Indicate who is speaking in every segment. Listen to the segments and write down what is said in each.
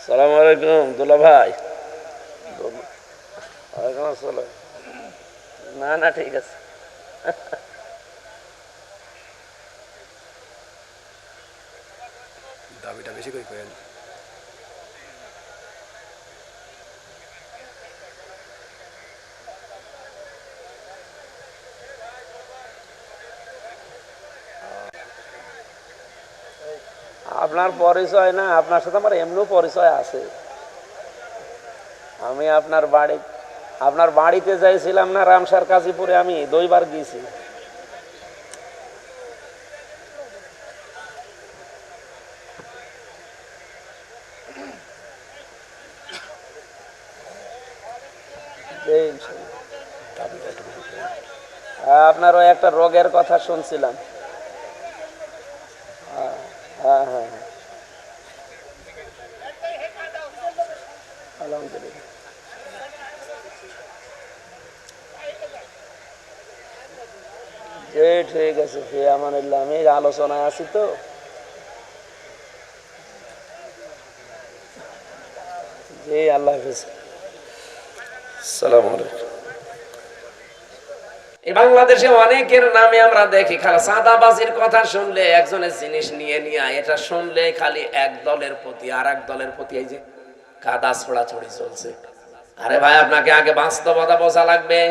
Speaker 1: সালাম আলাইকুম দুলা ভাই। ওয়ালাইকুম আসসালাম। না না ঠিক আছে।
Speaker 2: দাবিটা বেশি করে করেন।
Speaker 1: আপনার পরিচয় না, আপনার সাথে আমার এমনিও পরিচয় আছে। আমি আপনার বাড়িতে যাইছিলাম না রামসার কাজীপুরে, আমি 2 বার গিয়েছি। আপনার ওই একটা রোগের কথা শুনছিলাম। হ্যাঁ হ্যাঁ হ্যাঁ, আলহামদুলিল্লাহ। ঠিক আছে, আমানিল্লাহ। আমি আলোচনায় আছি তো। জি, আল্লাহ হাফেজ। আসসালামু আলাইকুম। এই বাংলাদেশে অনেকের নামে আমরা দেখি খালি চাঁদাবাজির কথা শুনলে, একজনের জিনিস নিয়ে নিয়ে এটা শুনলে খালি এক দলের প্রতি আর এক দলের প্রতি এই যে কাদা ছোড়াছড়ি চলছে। আরে ভাই, আপনাকে আগে বাস্তবতা বোঝা লাগবে।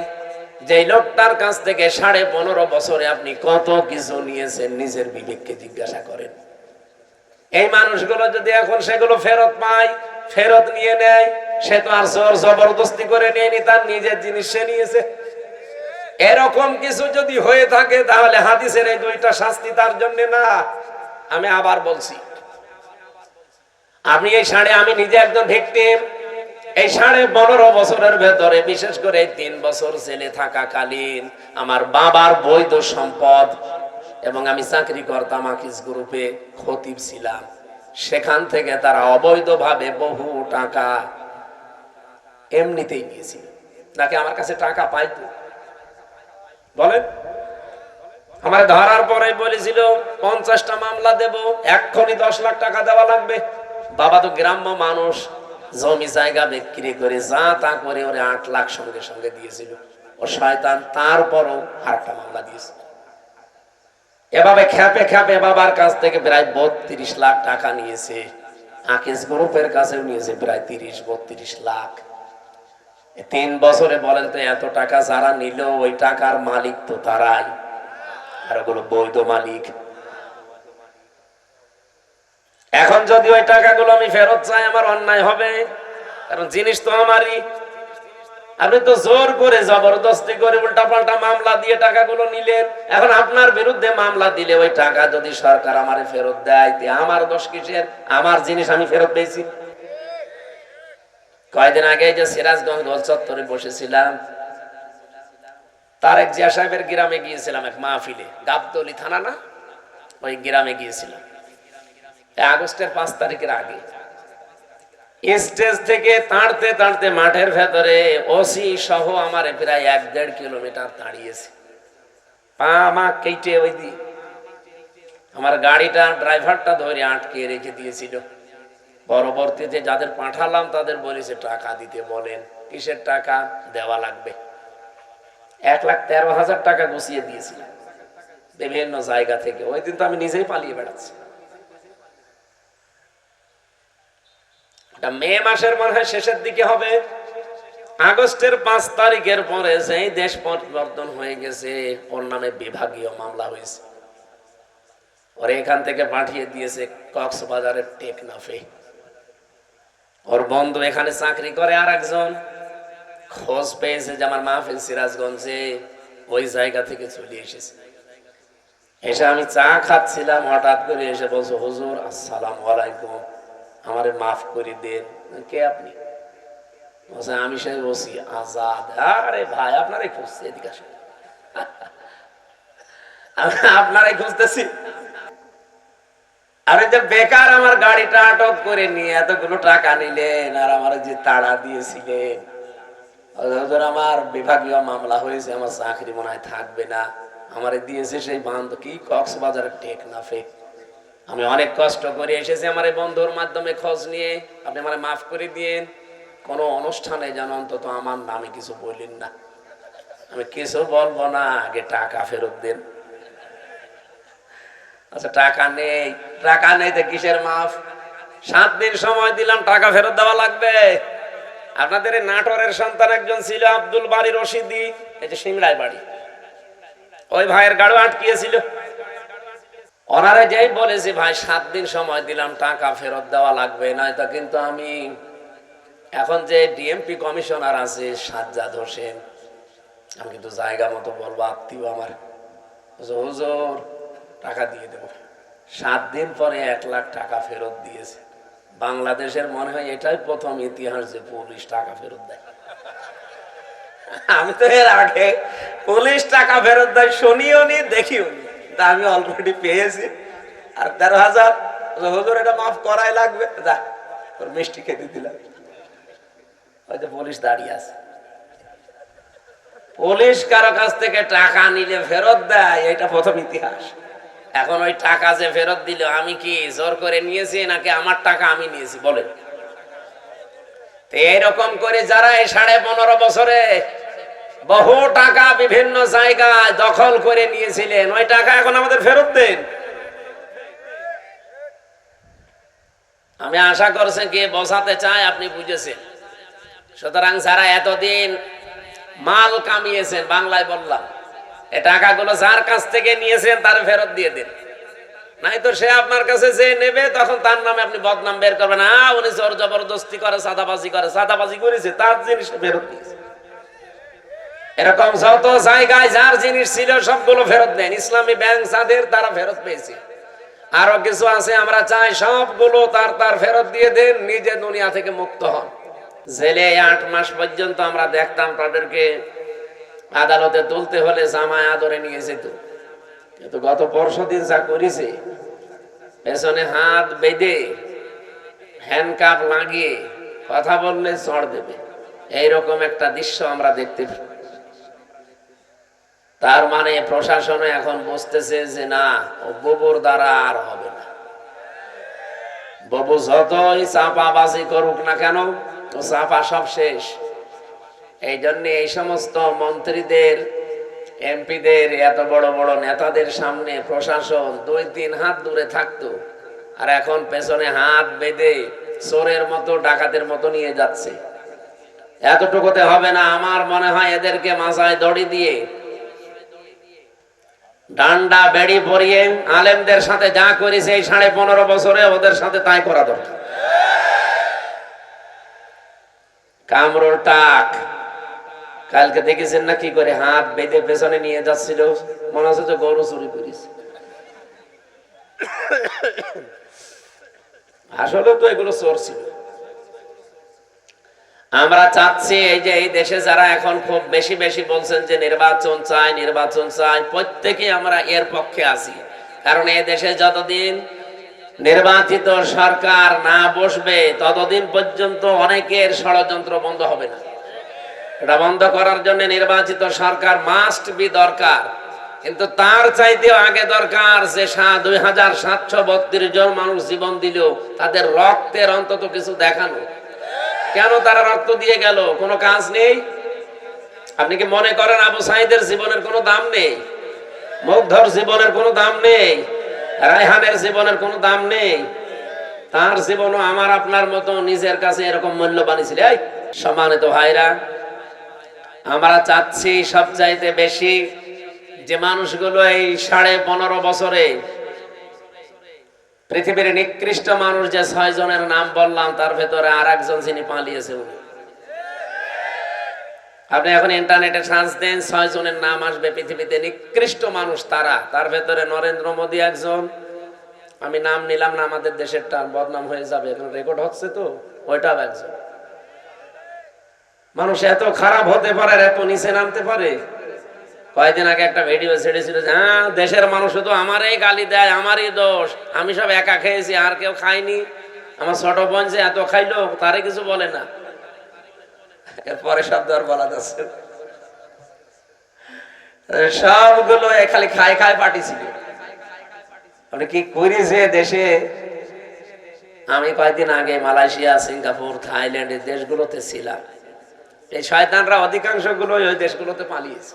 Speaker 1: যে লোকটার কাছ থেকে 15.5 বছরে আপনি কত কিছু নিয়েছেন, নিজের বিবেককে জিজ্ঞাসা করেন। এই মানুষগুলো যদি এখন সেগুলো ফেরত পায়, ফেরত নিয়ে নেয়, সে তো আর জোর জবরদস্তি করে নেয়নি, তার নিজের জিনিস সে নিয়েছে। এরকম কিছু যদি হয়ে থাকে তাহলে হাদিসের এই 2টা শাস্তি তার জন্য না। আমি আবার বলছি, আমি নিজে একজন ভিকটিম। এই 15.5 বছরের ভেতরে, বিশেষ করে 3 বছর জেলে থাকাকালীন আমার বাবার বৈধ সম্পদ, এবং আমি চাকরি করতাম আকিজ গ্রুপে, খতিব ছিলাম, সেখান থেকে তারা অবৈধভাবে বহু টাকা এমনিতেই নিয়েছিল। নাকি আমার কাছে টাকা পাইতো? বলেন। আমার ধরার পরে বলেছিল 50টা মামলা দেব, এক্ষুনি 10 লাখ টাকা দেওয়া লাগবে। বাবা তো গ্রাম্য মানুষ, জমি জায়গা বিক্রি করে যা তা করে ওরে 8 লাখ সঙ্গে সঙ্গে দিয়েছিল। ও শয়তান, তারপরও আরেকটা মামলা দিয়েছে। এভাবে খেপে খেপে বাবার কাছ থেকে প্রায় 32 লাখ টাকা নিয়েছে। আকিজ গ্রুপের কাছেও নিয়েছে প্রায় 30-32 লাখ। 3 বছরে বলেন তো, এত টাকা যারা নিল ওই টাকার মালিক তো তারাই, আর ওগুলো বৈধ মালিক। এখন যদি ওই টাকাগুলো আমি ফেরত চাই, আমার অন্যায় হবে? কারণ জিনিস তো আমারই। আপনি তো জোর করে জবরদস্তি করে উল্টাপাল্টা মামলা দিয়ে টাকাগুলো নিলেন। এখন আপনার বিরুদ্ধে মামলা দিলে ওই টাকা যদি সরকার আমারে ফেরত দেয়, আমার দোষ কিসের? আমার জিনিস আমি ফেরত পেয়েছি। কয়েকদিন আগে যে সিরাজগঞ্জ গোল চত্বরে বসেছিলাম, তারেক জিয়া সাহেবের গ্রামে গিয়েছিলাম এক মাহফিলে, গাবতলী থানা না, ওই গ্রামে গিয়েছিলাম আগস্টের 5 তারিখের আগে। স্টেজ থেকে তাড়তে তাড়তে মাঠের ভেতরে ওসি সহ আমার প্রায় 1-1.5 কিলোমিটার দাঁড়িয়েছে, পা মা কেটে ওই দি আমার গাড়িটা ড্রাইভারটা ধরে আটকে রেখে দিয়েছিল। পরবর্তীতে যাদের পাঠালাম তাদের বলেছে টাকা দিতে বলেন। কিসের টাকা? দেওয়া লাগবে। 1,13,000 টাকা গুছিয়ে দিয়েছিলাম বিভিন্ন জায়গা থেকে। ওই দিন তো আমি নিজেই পালিয়ে বেড়াচ্ছি। মে মাসের মনে হয় শেষের দিকে হবে। আগস্টের 5 তারিখের পরে যেই দেশ পরিবর্তন হয়ে গেছে, ওর নামে বিভাগীয় মামলা হয়েছে। ওর এখান থেকে পাঠিয়ে দিয়েছে কক্সবাজারের টেকনাফে। ওর বন্ধু এখানে চাকরি করে, আর একজন খোঁজ পেয়েছে যে আমার মাহফিল সিরাজগঞ্জে, ওই জায়গা থেকে চলে এসেছে। এসে আমি চা খাচ্ছিলাম, হঠাৎ করে এসে বলছো, হুজুর আসসালামু আলাইকুম, আমারে মাফ করে দেন। কে আপনি? বলছে আমি সে বসি আজাদ। আরে ভাই, আপনারাই খুঁজছি, এদিকে আসেন। আপনারাই খুঁজতেছি। আরে যে বেকার আমার গাড়িটা আটক করে নিয়ে এতগুলো টাকা নিলেন, আর আমার যে তাড়া দিয়েছিলেন, আমার বিভাগীয় মামলা হয়েছে, আমার চাকরি মনে হয় থাকবে না, আমারে দিয়েছে সেই বান্ধব কি কক্সবাজারের টেকনাফে। আমি অনেক কষ্ট করে এসেছি আমার এই বন্ধুর মাধ্যমে খোঁজ নিয়ে, আপনি আমার মাফ করে দিয়েন, কোনো অনুষ্ঠানে যেন অন্তত আমার নামে কিছু বললেন না। আমি কিছু বলবো না, আগে টাকা ফেরত দেন। আচ্ছা টাকা নেই, টাকা নেই তো কিসের মাফ? 7 দিন সময় দিলাম, টাকা ফেরত দেওয়া লাগবে। আপনাদের এই নাটোরের সন্তান একজন ছিল আব্দুল বারী রশিদি, এই যে সিংড়ায় বাড়ি, ওই ভাইয়ের গাড়ি আটকিয়েছিল। ওনারা যেই বলেছে ভাই 7 দিন সময় দিলাম, টাকা ফেরত দেওয়া লাগবে, নয়তো কিন্তু আমি এখন যে ডিএমপি কমিশনার আছে সাজ্জাদ হোসেন, আমি কিন্তু জায়গা মতো বলবো, আত্মীয় আমার, হুজুর টাকা দিয়ে দেবো। 7 দিন পরে 1 লাখ টাকা ফেরত দিয়েছে। বাংলাদেশের মনে হয় এটাই প্রথম ইতিহাস যে পুলিশ টাকা ফেরত দেয়। আমি তো এর আগে পুলিশ টাকা ফেরত দেয় শুনিও নি, দেখিও নি, তা আমি অলরেডি পেয়েছি। আর 13,000 হুজুর এটা মাফ করাই লাগবে, যা তোর মিষ্টি খেতে দিলাম। হয়তো পুলিশ দাঁড়িয়ে আছে। পুলিশ কারো কাছ থেকে টাকা নিলে ফেরত দেয়, এটা প্রথম ইতিহাস। এখন ওই টাকা যে ফেরত দিল, আমি কি জোর করে নিয়েছি নাকি আমার টাকা আমি নিয়েছি বলেন? এইরকম করে যারা এই 15.5 বছরে বহু টাকা বিভিন্ন জায়গায় দখল করে নিয়েছিলেন, ওই টাকা এখন আমাদের ফেরত দেন। আমি আশা করছি কি বোঝাতে চাই আপনি বুঝেছেন। সুতরাং যারা এতদিন মাল কামিয়েছেন, বাংলায় বললাম, এই টাকাগুলো যার কাছ থেকে নিয়েছেন তার ফেরত দিয়ে দিন, নাই তো সে আপনার কাছে যে নেবে তখন তার নামে আপনি বদনাম বের করবেন, উনি জোর জবরদস্তি করে, সাদাবাজি করেছে, তার জিনিস ফেরত দিয়েছে। এরকম যত জায়গায় যার জিনিস ছিল সবগুলো ফেরত দেন। ইসলামী ব্যাংক যাদের, তারা ফেরত পেয়েছে। আরো কিছু আছে, আমরা চাই সবগুলো তার ফেরত দিয়ে দেন, নিজে দুনিয়া থেকে মুক্ত হন। জেলে 8 মাস পর্যন্ত আমরা দেখতাম তাদেরকে আদালতে তুলতে হলে জামায় আদরে নিয়ে যেত, কিন্তু গত পরশুদিন যা করেছে, পেছনে হাত বেঁধে হ্যান্ডকাপ লাগিয়ে কথা বললে চড় দেবে, এইরকম একটা দৃশ্য আমরা দেখতে পাই। তার মানে প্রশাসনে এখন বুঝতেছে যে না, ও বুবুর দ্বারা আর হবে না। বুবু যতই চাপাবাজি করুক না কেন, তো চাপা সব শেষ। এই জন্য এই সমস্ত মন্ত্রীদের, এমপিদের, এত বড় বড় নেতাদের সামনে প্রশাসন 2-3 হাত দূরে থাকতো, আর এখন পেছনে হাত বেঁধে চোরের মতো, ডাকাতের মতো নিয়ে যাচ্ছে। এতটুকুতে হবে না, আমার মনে হয় এদেরকে মাথায় দড়ি দিয়ে, ডান্ডা বেড়ি পরিয়ে আলেমদের সাথে যা করেছে এই 15.5 বছরে ওদের সাথে তাই করা দরকার। কামরুল টাক কালকে দেখেছেন না কি করে হাত বেঁধে পেছনে নিয়ে যাচ্ছিল, মনে হচ্ছে যে গরু চুরি করেছে। আসলে তো এগুলো চোর ছিল। আমরা চাচ্ছি এই যে এই দেশে যারা এখন খুব বেশি বেশি বলছেন যে নির্বাচন চাই, প্রত্যেকেই আমরা এর পক্ষে আছি। কারণ এই দেশে যতদিন নির্বাচিত সরকার না বসবে ততদিন পর্যন্ত অনেকের ষড়যন্ত্র বন্ধ হবে না। এটা বন্ধ করার জন্য নির্বাচিত সরকার মাস্ট বি দরকার, কিন্তু তার চাইতেও আগে দরকার যে 2732 জন মানুষ জীবন দিল, তাদের রক্তের অন্তত কিছু দেখানো। কেন তারা রক্ত দিয়ে গেল? কোনো কাজ নেই? আপনি কি মনে করেন আবু সাঈদের জীবনের কোনো দাম নেই? মুগ্ধর জীবনের কোনো দাম নেই? রায়হানের জীবনের কোনো দাম নেই? তার জীবনও আমার আপনার মতো নিজের কাছে এরকম মূল্যবান ছিল। সম্মানিত ভাইরা, আমরা চাচ্ছি সবচাইতে বেশি যে মানুষগুলো এই 15.5 বছরে পৃথিবীর নিকৃষ্ট মানুষ যে 6 জনের নাম বললাম, তার ভেতরে আর একজন যিনি পালিয়েছে। আপনি এখন ইন্টারনেটে সার্চ দেন, 6 জনের নাম আসবে পৃথিবীতে নিকৃষ্ট মানুষ তারা। তার ভেতরে নরেন্দ্র মোদী একজন। আমি নাম নিলাম না, আমাদের দেশেরটা বদনাম হয়ে যাবে, এখন রেকর্ড হচ্ছে তো, ওইটাও একজন। মানুষ এত খারাপ হতে পারে, এত নিচে নামতে পারে। কয়েকদিন আগে একটা ভিডিও ছেড়েছিল যে দেশের মানুষ শুধু আমারই গালি দেয়, আমারই দোষ, আমি সব একা খেয়েছি, আর কেউ খায়নি। আমার ছোট বোন যে এত খাইলো, তারে কিছু বলে না। এরপরে শব্দ আর বলা যাচ্ছে, সবগুলো খালি খায় পাঠিয়েছিল। আপনি কি করেছে দেশে? আমি কয়েকদিন আগে মালয়েশিয়া, সিঙ্গাপুর, থাইল্যান্ড এই দেশগুলোতে ছিলাম। এই শয়তানরা অধিকাংশ গুলো ওই দেশগুলোতে পালিয়েছে,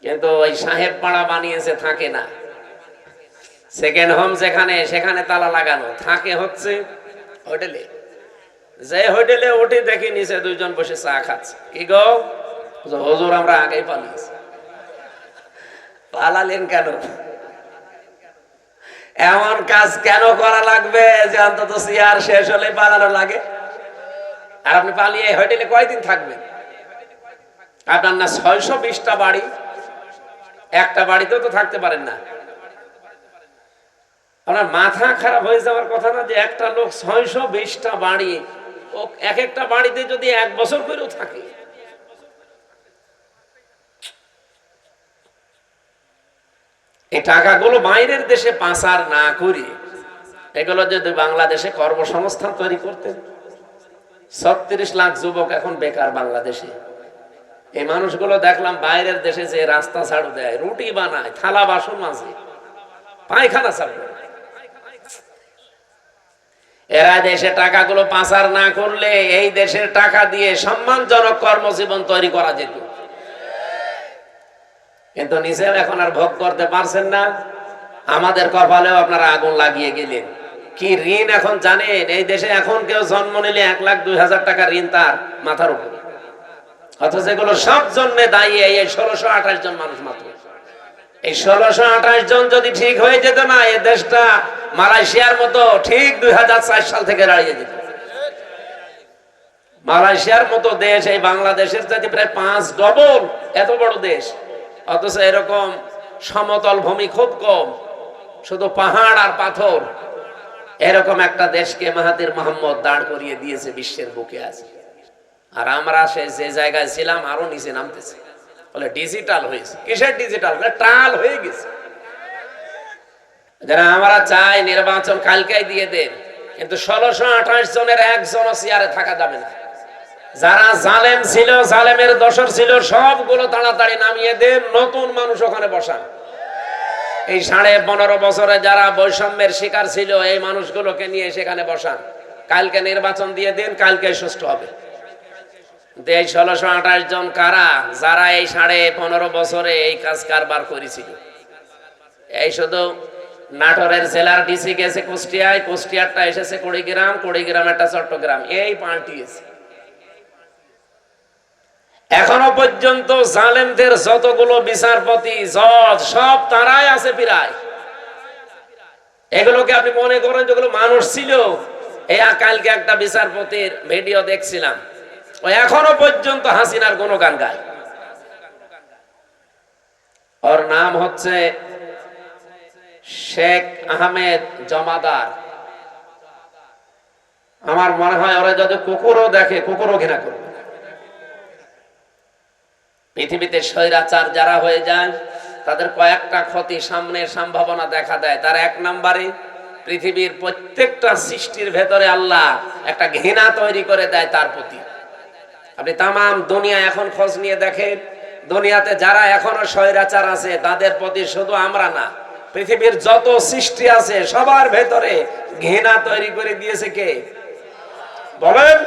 Speaker 1: কিন্তু ওই সাহেব পাড়া বানিয়েছে, থাকে না। সেকেন্ড হোম যেখানে, সেখানে তালা লাগানো, থাকে হচ্ছে হোটেলে। যে হোটেলে উঠে দেখি নিচে দুইজন বসে চা খাচ্ছে। কি গো হুজুর, আমরা আগেই পালিয়েছি। পালালেন কেন? এমন কাজ কেন করা লাগবে যে অন্তত চেয়ার শেষ হলে পালানো লাগে? আর আপনি পালিয়ে হোটেলে কয়দিন থাকবেন? আপনার না 620টা বাড়ি, একটা বাড়িতেও তো থাকতে পারেন না। আপনার মাথা খারাপ হয়ে যাওয়ার কথা না যে একটা লোক 620টা বাড়ি, ও এক একটা বাড়িতে যদি 1 বছর করেও থাকে। এই টাকাগুলো বাইরের দেশে পাচার না করি, এগুলো যদি বাংলাদেশে কর্মসংস্থান তৈরি করতেন। 36 লাখ যুবক এখন বেকার বাংলাদেশে। এই মানুষগুলো দেখলাম বাইরের দেশে যে রাস্তা ঝাড়ু দেয়, রুটি বানায়, থালা বাসন মাজে, পায়খানা ছাড়বে। এরা দেশে টাকাগুলো পাচার না করলে এই দেশের টাকা দিয়ে সম্মানজনক কর্মজীবন তৈরি করা যেত, কিন্তু নিজেও এখন আর ভোগ করতে পারছেন না। আমাদের কপালেও আপনারা আগুন লাগিয়ে গেলেন। কি ঋণ এখন জানেন? এই দেশে এখন কেউ জন্ম নিলে 1,02,000 টাকা ঋণ তার মাথার উপর, অথচ এগুলো সব জন্য দায়ী এই 1628 জন মানুষ মাত্র। এই 1628 জন যদি ঠিক হয়ে যেত না, এই দেশটা মালয়েশিয়ার মতো ঠিক 2004 সাল থেকে দাঁড়িয়ে যেত। মালয়েশিয়ার মতো দেশ এই বাংলাদেশের চাইতে প্রায় 5 ডবল এত বড় দেশ, অথচ এরকম সমতল ভূমি খুব কম, শুধু পাহাড় আর পাথর। এরকম একটা দেশকে মাহাথির মোহাম্মদ দাঁড় করিয়ে দিয়েছে বিশ্বের বুকে আছে। আর আমরা যে জায়গায় ছিলাম আরো নিচে নামতেছে, বলে ডিজিটাল হয়েছে। কিসের ডিজিটাল? টাল হয়ে গেছে। যারা আমরা চাই নির্বাচন কালকেই দিয়ে দেন, কিন্তু 1628 জনের একজনও চেয়ারে থাকা যাবে না। যারা জালেম ছিল, জালেমের দোসর ছিল, সবগুলো তাড়াতাড়ি নামিয়ে দেন, নতুন মানুষ ওখানে বসান। এই 15.5 বছরে যারা বৈষম্যের শিকার ছিল, এই মানুষগুলোকে নিয়ে সেখানে বসান। কালকে নির্বাচন দিয়ে দিন, কালকে সুষ্ঠু হবে। এই 1628 জন কারা? যারা এই 15.5 বছরে এই কাজ কারবার করেছিল। এই শুধু নাটোরের জেলার ডিসি গেছে কুষ্টিয়ায়, কুষ্টিয়ারটা এসেছে কুড়িগ্রাম, কুড়িগ্রামেরটা চট্টগ্রাম, এই পাল্টিয়েছে। এখনো পর্যন্ত জালেমদের যতগুলো বিচারপতি, জজ, সব তারাই আছে প্রায়। এগুলোকে আপনি মনে করেন যেগুলো মানুষ ছিল? এই কালকে একটা বিচারপতির ভিডিও দেখছিলাম, ও এখনো পর্যন্ত হাসিনার গুণগান গায়। ওর নাম হচ্ছে শেখ আহমেদ জমাদার। আমার মনে হয় ওরা যদি কুকুরও দেখে, কুকুরও ঘৃণা করবে। পৃথিবীতে স্বৈরাচার যারা হয়ে যায়, তাদের কয়েকটা ক্ষতি সামনের সম্ভাবনা দেখা দেয়। তার 1 নম্বরে পৃথিবীর প্রত্যেকটা সৃষ্টির ভেতরে আল্লাহ একটা ঘৃণা তৈরি করে দেয় তার প্রতি। আপনি তামাম দুনিয়া এখন খোঁজ নিয়ে দেখেন, দুনিয়াতে যারা এখনো স্বৈরাচার আছে, তাদের প্রতি শুধু আমরা না, পৃথিবীর যত সৃষ্টি আছে সবার ভেতরে ঘৃণা তৈরি করে দিয়েছে কে? বলেন।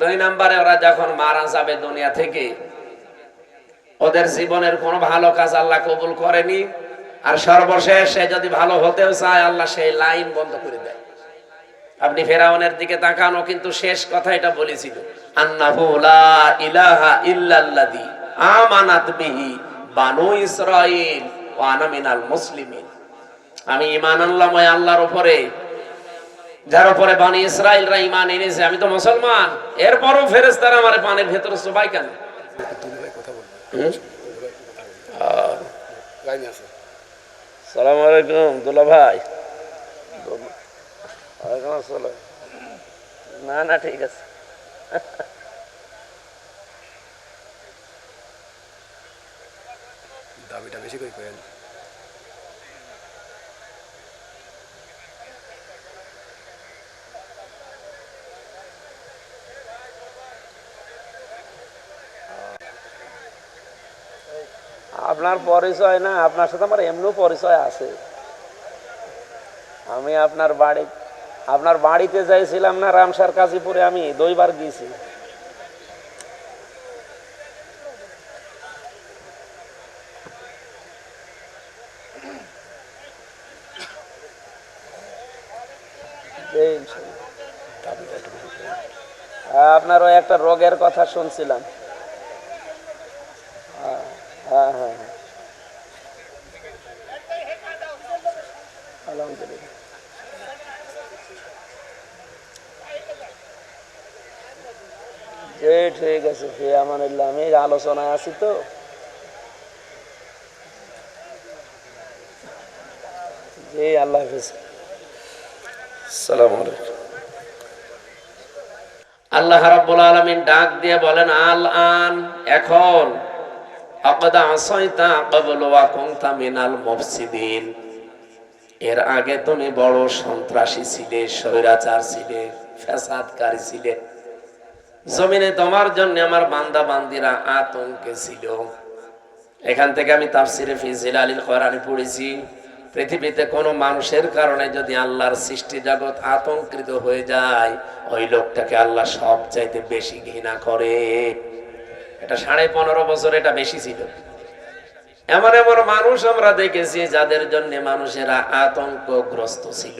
Speaker 1: 2 নম্বরে ওরা যখন মারা যাবে দুনিয়া থেকে, ওদের জীবনের কোনো ভালো কাজ আল্লাহ কবুল করেনি, আর সর্বশেষ সে যদি ভালো হতেও চায়, আল্লাহ সেই লাইন বন্ধ করে দেয়। আপনি ফেরাউনের দিকে তাকানো, কিন্তু শেষ কথা এটা বলেছিল, আন্নাহু লা ইলাহা ইল্লাল্লাযী আমানাত বিহি বানু ইসরাঈল ওয়া আনা মিনাল মুসলিমিন। আমি ঈমান আনলাম ওই আল্লাহর উপরে যার উপরে বনি ইসরাঈলরা ঈমান এনেছে, আমি তো মুসলমান। এরপরও ফেরেশতারা আমারে পানির ভেতরে চুবাই কেন? সালাম আলাইকুম দুলা ভাই। না না ঠিক আছে। দাবিটা বেশি করে করেন। আপনার পরিচয় না, আপনার সাথে আমার এমনিও পরিচয় আছে। আমি আপনার বাড়িতে যাইছিলাম না রামসার কাজীপুরে, আমি 2 বার গিয়েছি। আপনার ওই একটা রোগের কথা শুনছিলাম। হ্যাঁ হ্যাঁ হ্যাঁ, আলহামদুলিল্লাহ। ঠিক আছে, আমানিল্লাহ, আমি আলোচনায় আছি তো। জি, আল্লাহ হাফেজ। আসসালামু আলাইকুম। আল্লাহ রাব্বুল আলামিন ডাক দিয়ে বলেন, আল আন, এখন, আকাদা আসাইতা ক্বাবলু ওয়া কুনতা মিনাল মুফসিদিন, এর আগে তুমি বড় সন্ত্রাসী ছিলে, স্বৈরাচার ছিলে, ফ্যাসাদকারী ছিলে। জমিনে তোমার জন্য আমার বান্দা বান্দিরা আতঙ্কে ছিল। এখান থেকে আমি তাফসিরে ফি জিলালিল কোরআনে পড়েছি, পৃথিবীতে কোন মানুষের কারণে যদি আল্লাহর সৃষ্টি জগৎ আতঙ্কিত হয়ে যায়, ওই লোকটাকে আল্লাহ সবচাইতে বেশি ঘৃণা করে। এটা 15.5 বছর এটা বেশি ছিল। এমন এমন মানুষ আমরা দেখেছি যাদের জন্য মানুষেরা আতঙ্কগ্রস্ত ছিল।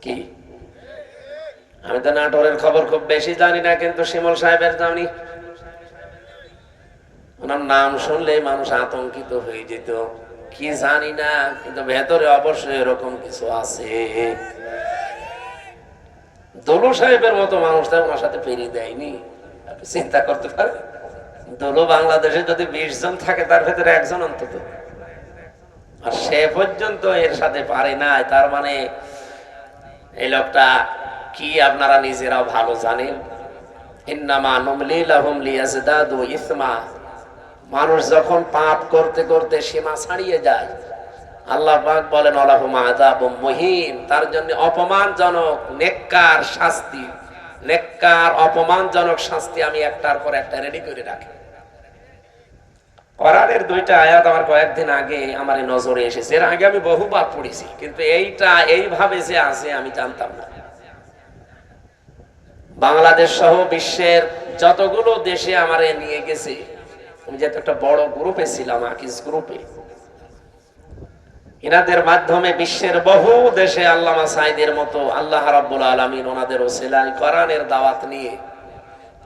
Speaker 1: কি, আমি তো নাটোরের খবর খুব বেশি জানি না, কিন্তু শিমুল সাহেবের জানি। ওনার নাম শুনলেই মানুষ আতঙ্কিত হয়ে যেত। কি জানি না, কিন্তু ভেতরে অবশ্যই এরকম কিছু আছে। দলু সাহেবের মতো মানুষটা ওনার সাথে পেরিয়ে দেয়নি। আপনি চিন্তা করতে পারেন, দলু বাংলাদেশে যদি 20 জন থাকে তার ভেতরে একজন অন্তত, আর সে পর্যন্ত এর সাথে পারে না। তার মানে এই লোকটা কি আপনারা নিজেরাও ভালো জানেন। ইন্নামা নুমলি লাহুম লিয়াজদাদু ইসমা, মানুষ যখন পাপ করতে করতে সীমা ছাড়িয়ে যায়, আল্লাহ পাক বলেন আলাহুম আযাবুম মুহিন, তার জন্য অপমানজনক নেককার শাস্তি, নেককার অপমানজনক শাস্তি আমি একটার পর একটা রেডি করে রাখি। কোরআনের 2টা আয়াত আমার কয়েকদিন আগে আমার নজরে এসেছে। এর আগে আমি বহুবার পড়েছি, কিন্তু এইটা এইভাবে যে আছে আমি জানতাম না। বাংলাদেশ সহ বিশ্বের যতগুলো দেশে আমারে নিয়ে গেছে, আমি যেহেতু একটা বড় গ্রুপে ছিলাম, আকিস গ্রুপে, ইনাদের মাধ্যমে বিশ্বের বহু দেশে আল্লামা সাইদের মতো আল্লাহ রাব্বুল আলামিন ওনাদের ওসিলায় কোরআনের দাওয়াত নিয়ে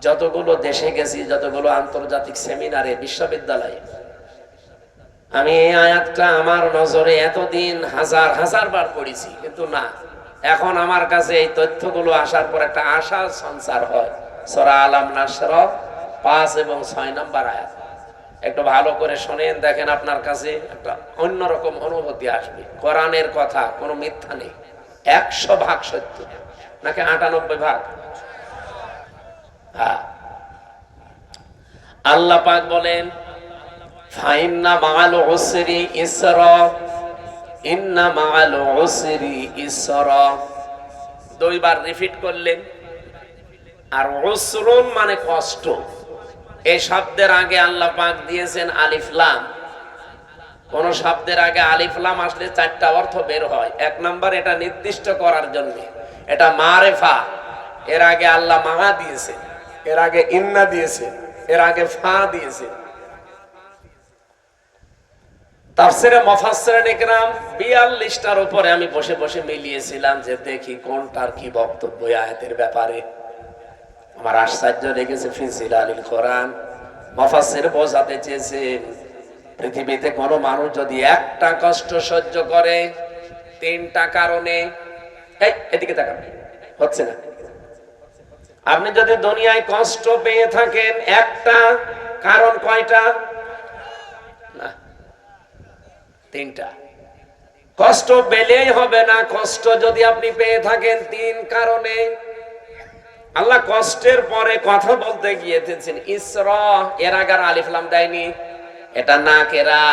Speaker 1: যতগুলো দেশে গেছি, যতগুলো আন্তর্জাতিক সেমিনারে, বিশ্ববিদ্যালয়ে, আমি এই আয়াতটা আমার নজরে এতদিন হাজার হাজার বার পড়েছি, কিন্তু না, এখন আমার কাছে এই তথ্যগুলো আসার পর একটা আশা সঞ্চার হয়। সূরা আলাম নাসর 5 এবং 6 নম্বর আয়াত একটু ভালো করে শুনেন, দেখেন আপনার কাছে একটা অন্যরকম অনুভূতি আসবে। কোরআনের কথা কোনো মিথ্যা নেই, 100 ভাগ সত্য, নাকি 98 ভাগ। আল্লাহ পাক বলেন, ফাইন্না মাআল উসরি ইসরা, ইন্না মাআল উসরি ইসরা, 2 বার রিপিট করলেন। আর উসরুন মানে কষ্ট। এই শব্দের আগে আল্লাহ পাক দিয়েছেন আলিফ লাম। কোন শব্দের আগে আলিফ লাম আসলে 4টা অর্থ বের হয়। 1 নাম্বার, এটা নির্দিষ্ট করার জন্য, এটা মারেফা। এর আগে আল্লাহ মা দিয়েছে, এর আগে ইন্না দিয়েছে, এর আগে ফা দিয়েছে। তাফসিরে মুফাসসিরিন ইকরাম 42টার উপরে আমি বসে বসে মিলিয়েছিলাম যে দেখি কোনটার কি বক্তব্য আয়াতের ব্যাপারে। আমার আশ্চর্য লেগেছে, ফি জিলালিল কোরআন মুফাসসির বোঝাতে চেয়েছেন, পৃথিবীতে কোনো মানুষ যদি একটা কষ্ট সহ্য করে 3টা কারণে, এই এদিকে তাকান, হচ্ছে না, আপনি যদি দুনিয়ায় কষ্ট পেয়ে থাকেন একটা কারণ, কয়টা? না, 3টা। কষ্ট পেলেই হবে না, কষ্ট যদি আপনি পেয়ে থাকেন 3 কারণে। আল্লাহ কষ্টের পরে কথা বলতে গিয়েছেন ইসরা, এর আগে আলিফ লাম দেয়নি, এটা নাকেরা,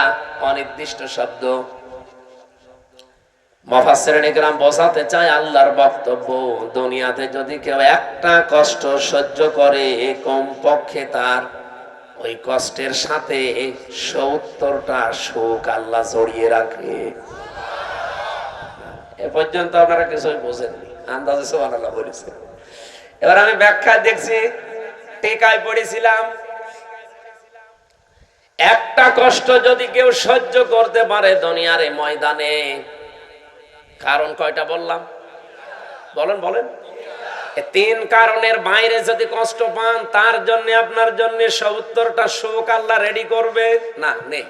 Speaker 1: অনির্দিষ্ট শব্দ। মুফাসসিরিন ইকরাম বোঝাতে চায় আল্লাহর বক্তব্য, দুনিয়াতে যদি কেউ একটা কষ্ট সহ্য করে, কমপক্ষে তার ওই কষ্টের সাথে 70টা সুখ আল্লাহ জড়িয়ে রাখে। এ পর্যন্ত আপনারা কিছুই বোঝেননি, আন্দাজে সুবহানাল্লাহ বলেছে। এবার আমি ব্যাখ্যা দেখছি, টিকায় পড়েছিলাম, একটা কষ্ট যদি কেউ সহ্য করতে পারে দুনিয়ার এই ময়দানে, কারণ কয়টা বললাম? বলেন বলেন। তিন কারণের বাইরে যদি কষ্ট পান, তার জন্য আপনার জন্য ৭০টা সুখ আল্লাহ রেডি করবে না? নেই।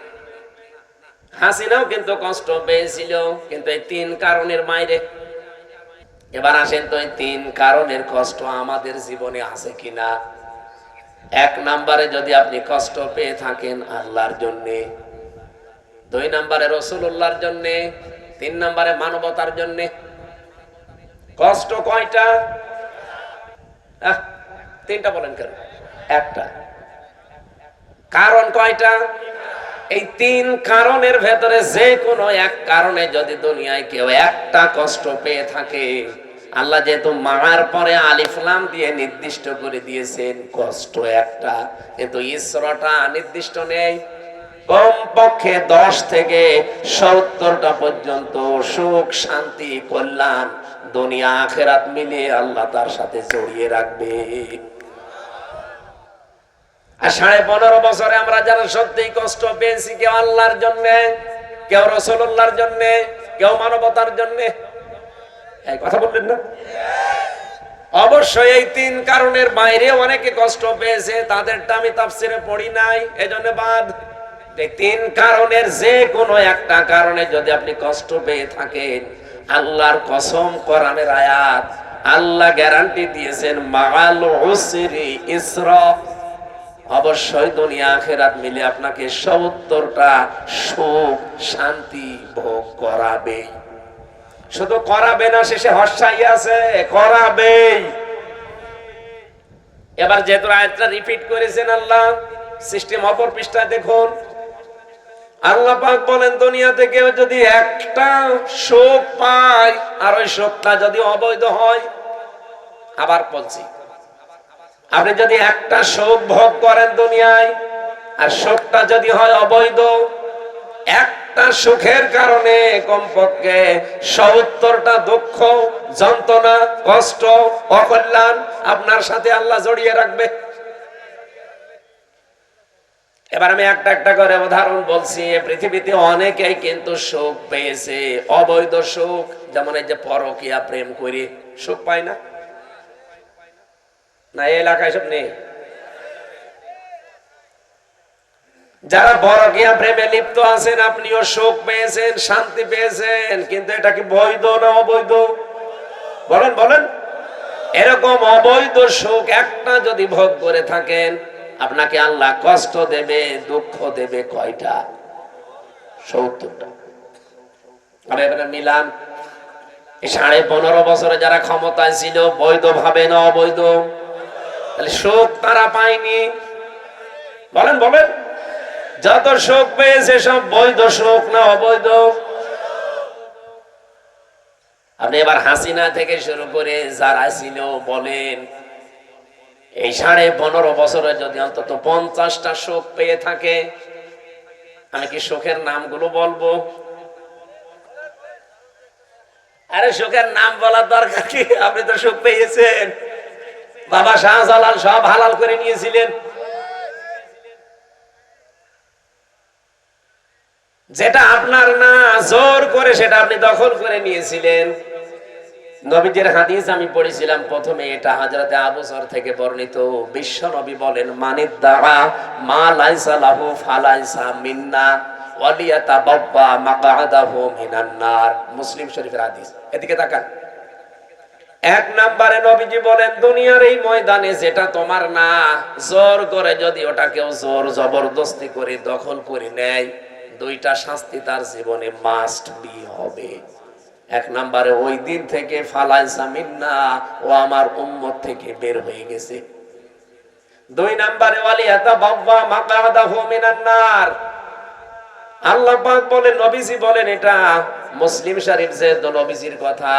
Speaker 1: হাসিনাও কিন্তু কষ্ট পেয়েছিল, কিন্তু এই তিন কারণের বাইরে। এবার আসেন তো, এই তিন কারণের কষ্ট আমাদের জীবনে আছে কিনা। এক নম্বরে যদি আপনি কষ্ট পেয়ে থাকেন আল্লাহর জন্যে, ২ নম্বরে রাসূলুল্লাহর জন্যে, ৩ নম্বরে মানবতার জন্যে। কষ্ট কয়টা? তিনটা বলেন কেন? একটা। কারণ কয়টা? এই তিন কারণের ভেতরে যে কোনো এক কারণে যদি দুনিয়ায় কেউ একটা কষ্ট পেয়ে থাকে, আল্লাহ যেহেতু মার পরে আলিফ লাম দিয়ে নির্দিষ্ট করে দিয়েছেন কষ্ট একটা, কিন্তু ইসরাটা নির্দিষ্ট নেই। কমপক্ষে 10 থেকে 70টা পর্যন্ত সুখ, শান্তি, কল্যাণ দুনিয়া আখিরাত মিলিয়ে আল্লাহ তার সাথে জড়িয়ে রাখবে। আর 15.5 বছরে আমরা যারা সত্যিই কষ্ট পেয়েছি, কেউ আল্লাহর জন্য, কেউ রাসূলুল্লাহর জন্য, কেউ মানবতার জন্য। এই কথা বললেন না? অবশ্যই এই তিন কারণের বাইরে অনেকে কষ্ট পেয়েছে, তাদেরটা আমি তাফসিরে পড়ি নাই, এজন্য বাদ। এই তিন কারণের যে কোনো একটা কারণে যদি আপনি কষ্ট পেয়ে থাকেন, আল্লাহর কসম, কোরআনের আয়াত, আল্লাহ গ্যারান্টি দিয়েছেন মাআল উসরি ইসরা, অবশ্যই দুনিয়া আখিরাত মিলে আপনাকে ৭০টা সুখ, শান্তি ভোগ করাবে। শুধু করাবে না, শেষে হর্ষাই আছে, করাবে। এবার যেহেতু আয়াতটা রিপিট করেছেন আল্লাহ, সিস্টেম অপর পৃষ্ঠায় দেখুন, আল্লাহ পাক বলেন দুনিয়াতে কেউ যদি একটা সুখ পায়, আর ওই সুখটা যদি অবৈধ হয়, আবার বলছি, আপনি যদি একটা সুখ ভোগ করেন দুনিয়ায়, আর সুখটা যদি হয় অবৈধ, একটা সুখের কারণে কমপক্ষে ৭০টা দুঃখ, যন্ত্রণা, কষ্ট, অকল্যাণ আপনার সাথে আল্লাহ জড়িয়ে রাখবে। এবার আমি একটা একটা করে উদাহরণ বলছি। পৃথিবীতে অনেকেই কিন্তু সুখ পেয়েছে, অবৈধ সুখ, যেমন এই যে পরকীয়া প্রেম করে সুখ পায় না, না এই এলাকায় সব নেই? যারা পরকীয়া প্রেমে লিপ্ত আছেন, আপনিও সুখ পেয়েছেন, শান্তি পেয়েছেন, কিন্তু এটা কি বৈধ না অবৈধ? বলেন বলেন। এরকম অবৈধ সুখ একটা যদি ভোগ করে থাকেন, আপনাকে আল্লাহ কষ্ট দেবে, দুঃখ দেবে কয়টা? ৭০টা। আমি এবারে মিলান, এই 15.5 বছরে যারা ক্ষমতায় ছিল, বৈধ ভাবে না অবৈধ? তাহলে সুখ তারা পায়নি। বলেন বলেন। যত সুখ পেয়েছে সব বৈধ সুখ না অবৈধ? আপনি এবার হাসিনা থেকে শুরু করে যারা ছিল বলেন, এই 15.5 বছরে যদি অন্তত 50টা সুখ পেয়ে থাকে, আমি কি সুখের নামগুলো বলবো? আরে সুখের নাম বলার দরকার কি? আপনি তো সুখ পেয়েছেন। বাবা শাহজালাল সব হালাল করে নিয়েছিলেন। যেটা আপনার না, জোর করে সেটা আপনি দখল করে নিয়েছিলেন। নবীজির হাদিস আমি পড়েছিলাম প্রথমে, এটা হযরতে আবু যর থেকে বর্ণিত। বিশ্ব নবী বলেন, মানিদ্দাআ মা লাইসা লাহু ফালাইসা মিন্না ওয়ালিয়াতাবাব্বা মাকআদাহু মিনান নার। মুসলিম শরীফের হাদিস। এদিকে তাকান। এক নম্বরে নবীজি বলেন, দুনিয়ার এই ময়দানে যেটা তোমার না, জোর করে যদি ওটা কেউ জোর জবরদস্তি করে দখল করে নেয়, 2টা শাস্তি তার জীবনে মাস্ট বি হবে। এক নম্বরে ওই দিন থেকে ফালাইসা মিন্না, ও আমার উম্মত থেকে বের হয়ে গেছে। 2 নম্বরে ওয়ালিয়াতাবাব্বা মাকআদাহু মিনান নার। আল্লাহ পাক বলেন, নবীজি বলেন, এটা মুসলিম শরীফ যে নবীজির কথা,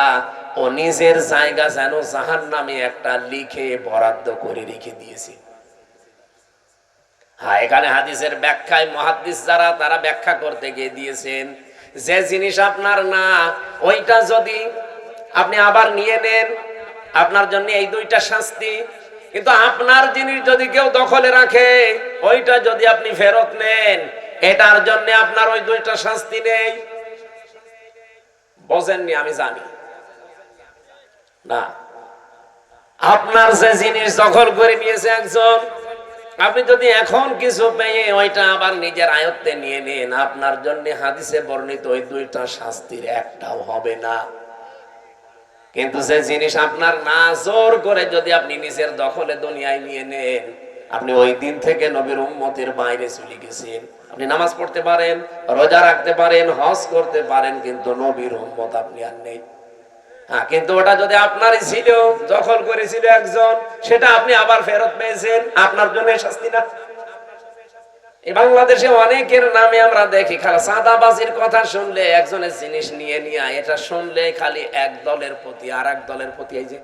Speaker 1: ও নিজের জায়গা যেন জাহান্নামে একটা লিখে বরাদ্দ করে রেখে দিয়েছে। হ্যাঁ, এখানে হাদিসের ব্যাখ্যায় মুহাদ্দিস যারা, তারা ব্যাখ্যা করতে গিয়ে দিয়েছেন, যে জিনিস আপনার না, ওইটা যদি আপনি আবার নিয়ে নেন, আপনার জন্য এই দুইটা শাস্তি। কিন্তু আপনার জিনিস যদি কেউ দখলে রাখে, ওইটা যদি আপনি ফেরত নেন, এটার জন্য আপনার ওই দুইটা শাস্তি নেই। বোঝেননি? আমি জানি না। আপনার যে জিনিস দখল করে নিয়েছে একজন, আপনি যদি এখন কিছু পেয়ে ওইটা আবার নিজের আয়ত্তে নিয়ে নেন, আপনার জন্য হাদিসে বর্ণিত ওই দুইটা শাস্তির একটাও হবে না। কিন্তু যে জিনিস আপনার না, জোর করে যদি আপনি নিজের দখলে দুনিয়ায় নিয়ে নেন, আপনি ওই দিন থেকে নবীর উম্মতের বাইরে চলে গেছেন। আপনি নামাজ পড়তে পারেন, রোজা রাখতে পারেন, হজ করতে পারেন, কিন্তু নবীর উম্মত আপনি আর নেই। হ্যাঁ, কিন্তু ওটা যদি আপনারই ছিল, দখল করেছিল একজন, সেটা আপনি আবার ফেরত পেয়েছেন, আপনার জন্য শাস্তি না? এই বাংলাদেশে অনেকের নামে আমরা দেখি খালি চাঁদাবাজির কথা শুনলে, একজনের জিনিস নিয়ে নিয়ে এটা শুনলে খালি এক দলের প্রতি আর এক দলের প্রতি এই যে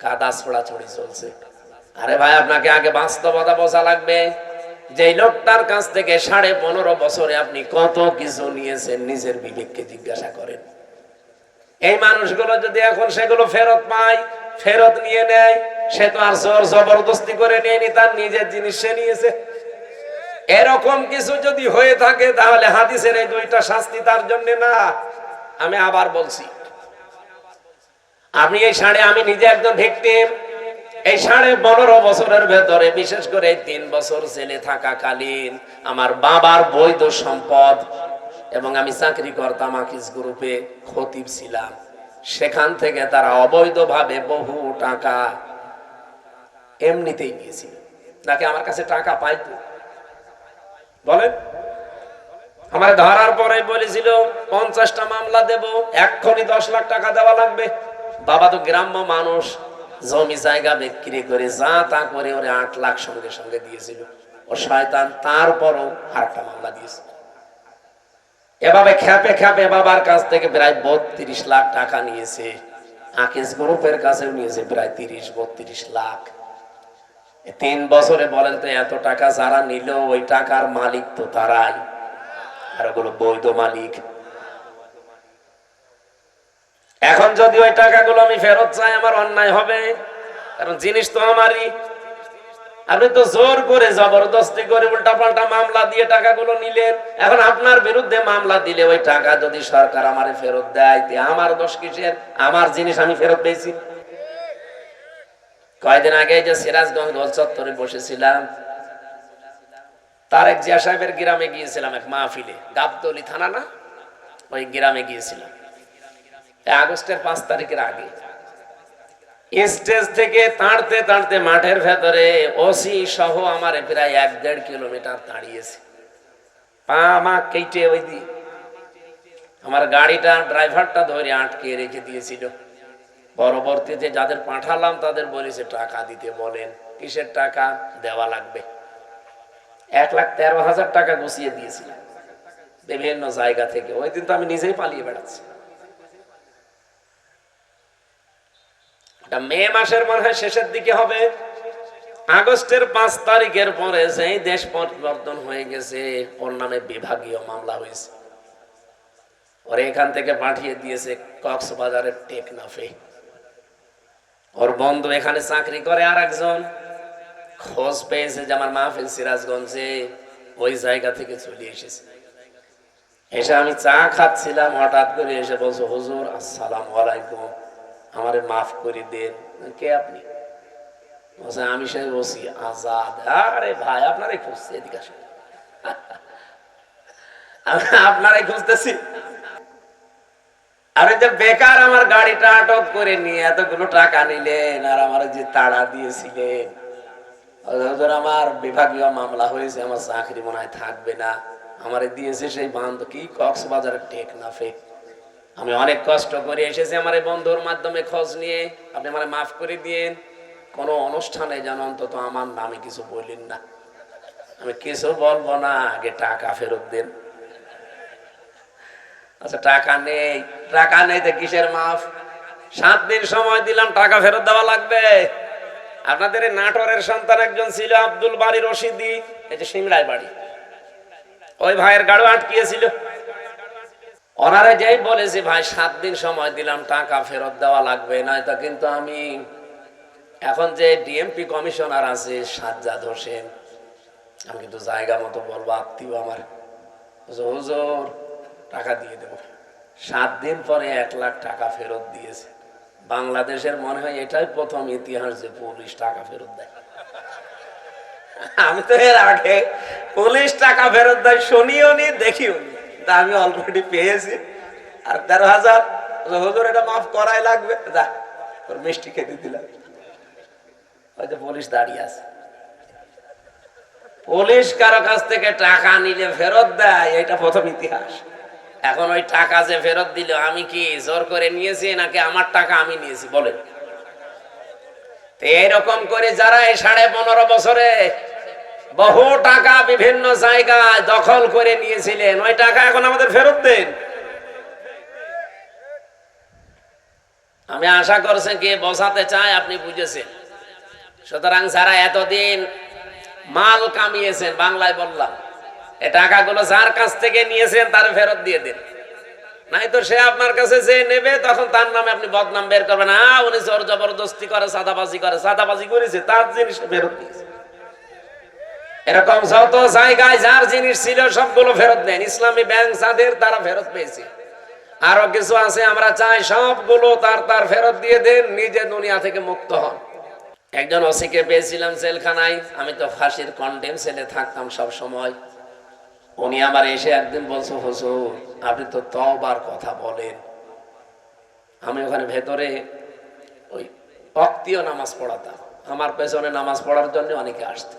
Speaker 1: কাদা ছোড়াছড়ি চলছে। আরে ভাই, আপনাকে আগে বাস্তবতা বোঝা লাগবে। যে লোকটার কাছ থেকে 15.5 বছরে আপনি কত কিছু নিয়েছেন, নিজের বিবেককে জিজ্ঞাসা করেন। এই মানুষগুলো যদি এখন সেগুলো ফেরত পায়, ফেরত নিয়ে নেয়, সে তো আর জোর জবরদস্তি করে নেয়নি, তার নিজের জিনিস সে নিয়েছে। এরকম কিছু যদি হয়ে থাকে, তাহলে হাদিসের এই দুইটা শাস্তি তার জন্য না। আমি আবার বলছি, আপনি আমি নিজে একজন ভিকটিম। এই 15.5 বছরের ভেতরে, বিশেষ করে 3 বছর জেলে থাকাকালীন, আমার বাবার বৈধ সম্পদ, এবং আমি চাকরি করতাম আকিজ গ্রুপে, খতিব ছিলাম, সেখান থেকে তারা অবৈধভাবে বহু টাকা এমনিতেই নিয়েছিল। নাকি আমার কাছে টাকা পাইতো? বলেন। আমার ধরার পরে বলেছিল 50টা মামলা দেব, এক্ষুনি 10 লাখ টাকা দেওয়া লাগবে। বাবা তো গ্রাম্য মানুষ, জমি জায়গা বিক্রি করে যা তা করে ওরে 8 লাখ সঙ্গে সঙ্গে দিয়েছিল। ও শয়তান, তারপরও আরেকটা মামলা দিয়েছে। এভাবে খেপে খেপে বাবার কাছ থেকে প্রায় 32 লাখ টাকা নিয়েছে। আকিজ গ্রুপের কাছেও নিয়েছে প্রায় 30-32 লাখ। 3 বছরে বলেন তো, এত টাকা যারা নিল, ওই টাকার মালিক তো তারাই, আর ওগুলো বৈধ মালিক। এখন যদি ওই টাকাগুলো আমি ফেরত চাই, আমার অন্যায় হবে, কারণ জিনিস তো আমারই। আপনি তো জোর করে জবরদস্তি করে উল্টাপাল্টা মামলা দিয়ে টাকাগুলো নিলেন। এখন আপনার বিরুদ্ধে মামলা দিলে ওই টাকা যদি সরকার আমারে ফেরত দেয়, আমার দোষ কিসের? আমার জিনিস আমি ফেরত পেয়েছি। কয়েকদিন আগে যে সিরাজগঞ্জ গোল চত্বরে বসেছিলাম, তারেক জিয়া সাহেবের গ্রামে গিয়েছিলাম এক মাহফিলে, গাবতলী থানা না, ওই গ্রামে গিয়েছিলাম আগস্টের 5 তারিখের আগে। স্টেজ থেকে তাড়তে তাড়তে মাঠের ভেতরে ওসি সহ আমার প্রায় 1-1.5 কিলোমিটার দাঁড়িয়েছে, পা মা কেটে ওই দিয়ে আমার গাড়িটা ড্রাইভারটা ধরে আটকে রেখে দিয়েছিল। পরবর্তীতে যাদের পাঠালাম তাদের বলেছে টাকা দিতে বলেন। কিসের টাকা? দেওয়া লাগবে। 1,13,000 টাকা গুছিয়ে দিয়েছিলাম বিভিন্ন জায়গা থেকে। ওই দিন তো আমি নিজেই পালিয়ে বেড়াচ্ছি। মে মাসের মনে হয় শেষের দিকে হবে। আগস্টের 5 তারিখের পরে যেই দেশ পরিবর্তন হয়ে গেছে, ওর নামে বিভাগীয় মামলা হয়েছে। ওর এখান থেকে পাঠিয়ে দিয়েছে কক্সবাজারের টেকনাফে। ওর বন্ধু এখানে চাকরি করে, আর একজন খোঁজ পেয়েছে যে আমার মাহফিল সিরাজগঞ্জে, ওই জায়গা থেকে চলে এসেছে। এসে আমি চা খাচ্ছিলাম, হঠাৎ করে এসে বলছো, হুজুর আসসালামু আলাইকুম, আমারে মাফ করে দেন। কে আপনি? বলছে আমি সে বসি আজাদ। আরে ভাই, আপনারাই খুঁজছি, এদিকে আসেন। আপনারাই খুঁজতেছি। আরে যে বেকার আমার গাড়িটা আটক করে নিয়ে এতগুলো টাকা নিলেন, আর আমার যে তাড়া দিয়েছিলেন, আমার বিভাগীয় মামলা হয়েছে, আমার চাকরি মনে হয় থাকবে না, আমারে দিয়েছে সেই বান্ধব কি কক্সবাজারের টেকনাফে। আমি অনেক কষ্ট করে এসেছি আমার এই বন্ধুর মাধ্যমে খোঁজ নিয়ে, আপনি আমারে মাফ করে দিয়েন। কোন অনুষ্ঠানে যেন অন্তত আমার নামে কিছু বললেন না। আমি কিছু বলবো না, আগে টাকা ফেরত দেন। আচ্ছা, টাকা নেই, টাকা নেই তো কিসের মাফ? 7 দিন সময় দিলাম, টাকা ফেরত দেওয়া লাগবে। আপনাদের এই নাটোরের সন্তান একজন ছিল, আব্দুল বাড়ি রশিদি, এই যে সিংড়ায় বাড়ি, ওই ভাইয়ের গাড়ি আটকিয়েছিল। ওনারা যেই বলেছি ভাই 7 দিন সময় দিলাম, টাকা ফেরত দেওয়া লাগবে, নয়তো কিন্তু আমি এখন যে ডিএমপি কমিশনার আছে সাজ্জাদ হোসেন, আমি কিন্তু জায়গা মতো বলবো, আত্মীয় আমার, হুজুর টাকা দিয়ে দেবো। 7 দিন পরে 1 লাখ টাকা ফেরত দিয়েছে। বাংলাদেশের মনে হয় এটাই প্রথম ইতিহাস যে পুলিশ টাকা ফেরত দেয়। আমি তো এর আগে পুলিশ টাকা ফেরত দেয় শুনিও নি, দেখিও নি, তা আমি অলরেডি পেয়েছি। আর 13,000 হুজুর এটা মাফ করাই লাগবে, যা তোর মিষ্টি খেতে দিলাম। হয়তো পুলিশ দাঁড়িয়ে আছে। পুলিশ কারো কাছ থেকে টাকা নিলে ফেরত দেয়, এটা প্রথম ইতিহাস। এখন ওই টাকা যে ফেরত দিল, আমি কি জোর করে নিয়েছি নাকি আমার টাকা আমি নিয়েছি বলেন? এইরকম করে যারা এই 15.5 বছরে বহু টাকা বিভিন্ন জায়গায় দখল করে নিয়েছিলেন, ওই টাকা এখন আমাদের ফেরত দেন। আমি আশা করছেন কি বোঝাতে চাই আপনি বুঝেছেন। সুতরাং যারা এতদিন মাল কামিয়েছেন, বাংলায় বললাম, এই টাকাগুলো যার কাছ থেকে নিয়েছেন তার ফেরত দিয়ে দিন, নাই তো সে আপনার কাছে যে নেবে তখন তার নামে আপনি বদনাম বের করবেন। উনি জোর জবরদস্তি করে, সাদাবাজি করে, সাদাবাজি করেছে, তার জিনিস ফেরত দিয়েছে। এরকম যত জায়গায় যার জিনিস ছিল সবগুলো ফেরত দেন। ইসলামী ব্যাংক যাদের, তারা ফেরত পেয়েছে। আরো কিছু আছে, আমরা চাই সবগুলো তার ফেরত দিয়ে দেন, নিজে দুনিয়া থেকে মুক্ত হন। একজন ওসিকে পেয়েছিলাম জেলখানায়, আমি তো ফাঁসির কন্ডেম সেলে থাকতাম সব সময়। উনি আমার এসে একদিন বলছে, হুজুর আপনি তো তওবার কথা বলেন। আমি ওখানে ভেতরে ওই ওয়াক্তীয় নামাজ পড়াতাম, আমার পেছনে নামাজ পড়ার জন্য অনেকে আসতো।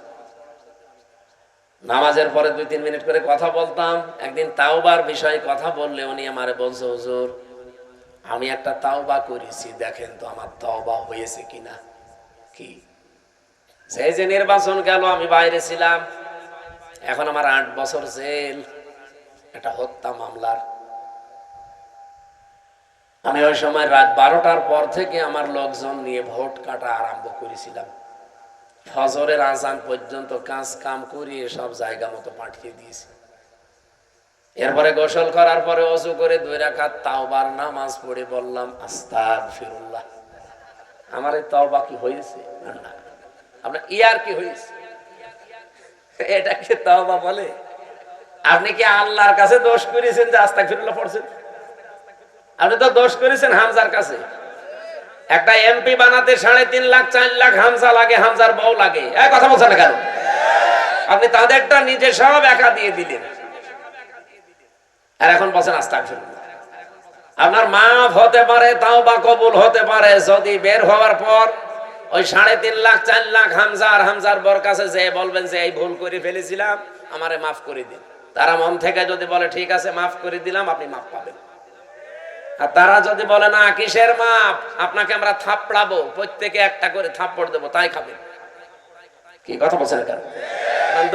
Speaker 1: নামাজের পরে 2-3 মিনিট করে কথা বলতাম। একদিন তাওবার বিষয়ে কথা বললে উনি আমারে বলছে, হুজুর আমি একটা তাওবা করেছি, দেখেন তো আমার তাওবা হয়েছে কিনা। কি সেই যে নির্বাচন গেল, আমি বাইরে ছিলাম, এখন আমার 8 বছর জেল, একটা হত্যা মামলার। আমি ওই সময় রাত 12টার পর থেকে আমার লোকজন নিয়ে ভোট কাটা আরম্ভ করেছিলাম। ফজরের আজান পর্যন্ত কাজ কাম করিয়ে সব জায়গা মতো পাঠিয়ে দিয়েছি। এরপরে গোসল করার পরে ওযু করে 2 রাকাত তাওবার নামাজ পড়ে বললাম, আস্তাগফিরুল্লাহ। আমার এই তওবা কি হয়েছে? না, আপনার ইয়ার কি হয়েছে? এটাকে তওবা বলে? আপনি কি আল্লাহর কাছে দোষ করেছেন যে আস্তাগফিরুল্লাহ পড়ছেন? আপনি তো দোষ করেছেন হামজার কাছে। একটা এমপি বানাতে 3.5 লাখ 4 লাখ হামজা লাগে, হামজার বউ লাগে। এই কথা বলছেন না কেন? আপনি তাদেরটা নিজে সব একা দিয়ে দিলেন, আর এখন বলছেন আস্তাগফিরুল্লাহ। আপনার মাফ হতে পারে, তাওবা কবুল হতে পারে যদি বের হওয়ার পর ওই 3.5 লাখ 4 লাখ হামজার বর কাছে যে বলবেন যে এই ভুল করে ফেলেছিলাম, আমারে মাফ করে দিন। তারা মন থেকে যদি বলে ঠিক আছে মাফ করে দিলাম, আপনি মাফ পাবেন। আর তারা যদি বলে না কিসের মাপ, আপনাকে আমরা থাপড়াবো, প্রত্যেকে একটা করে থাপ্পড় দেবো, তাই খাবেন। কি কথা বলছেন কেন?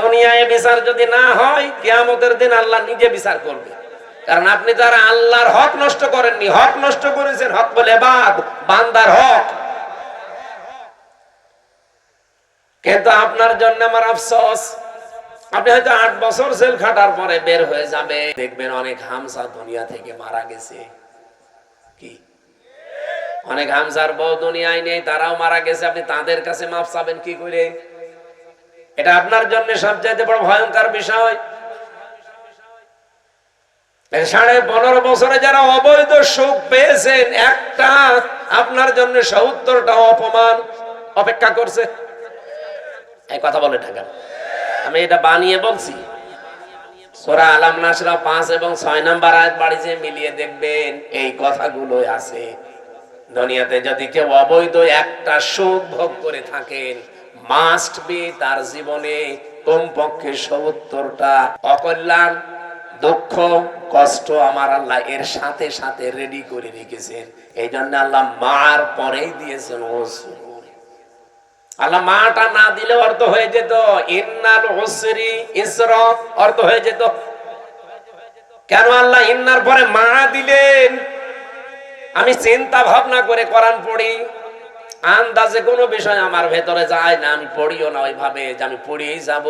Speaker 1: দুনিয়ায় বিচার যদি না হয়, কিয়ামতের দিন আল্লাহ নিজে বিচার করবে। কারণ আপনি যারা আল্লাহর হক নষ্ট করেননি, হক নষ্ট করেছেন, হক বলে বান্দার হক। কিন্তু আপনার জন্য আমার আফসোস, আপনি হয়তো 8 বছর জেল খাটার পরে বের হয়ে যাবে, দেখবেন অনেক হামজা দুনিয়া থেকে মারা গেছে। কি অনেক হামজার বউ দুনিয়ায় নেই, তারাও মারা গেছে। আপনি তাদের কাছে মাফ চাবেন কি করে? এটা আপনার জন্য সবচেয়ে বড় ভয়ঙ্কর বিষয়। 15.5 বছরে যারা অবৈধ সুখ পেয়েছেন, একটা আপনার জন্য 70টা অপমান অপেক্ষা করছে। এই কথা বলে ঢাকা, আমি এটা বানিয়ে বলছি। সূরা আলাম নাসরা 5 এবং 6 নম্বর আয়াত বাড়িতে মিলিয়ে দেখবেন এই কথাগুলো আছে। দুনিয়াতে যদি কেউ অবৈধ একটা সুখ ভোগ করে থাকেন, মাস্ট বি তার জীবনে কমপক্ষে 70টা অকল্যাণ, দুঃখ, কষ্ট আমার আল্লাহ এর সাথে সাথে রেডি করে রেখেছেন। এই জন্য আল্লাহ মার পরেই দিয়েছেন ওসুর। আল্লাহ মাটা না দিলে অর্থ হয়ে যেত ইন্নাল উসরি ইসরা, অর্থ হয়ে যেত। কেন আল্লাহ ইন্নার পরে মা দিলেন? আমি চিন্তা ভাবনা করে কোরআন পড়ি, আন্দাজে কোনো বিষয় আমার ভেতরে যায় না, আমি পড়িও না ওইভাবে যে আমি পড়িয়েই যাব,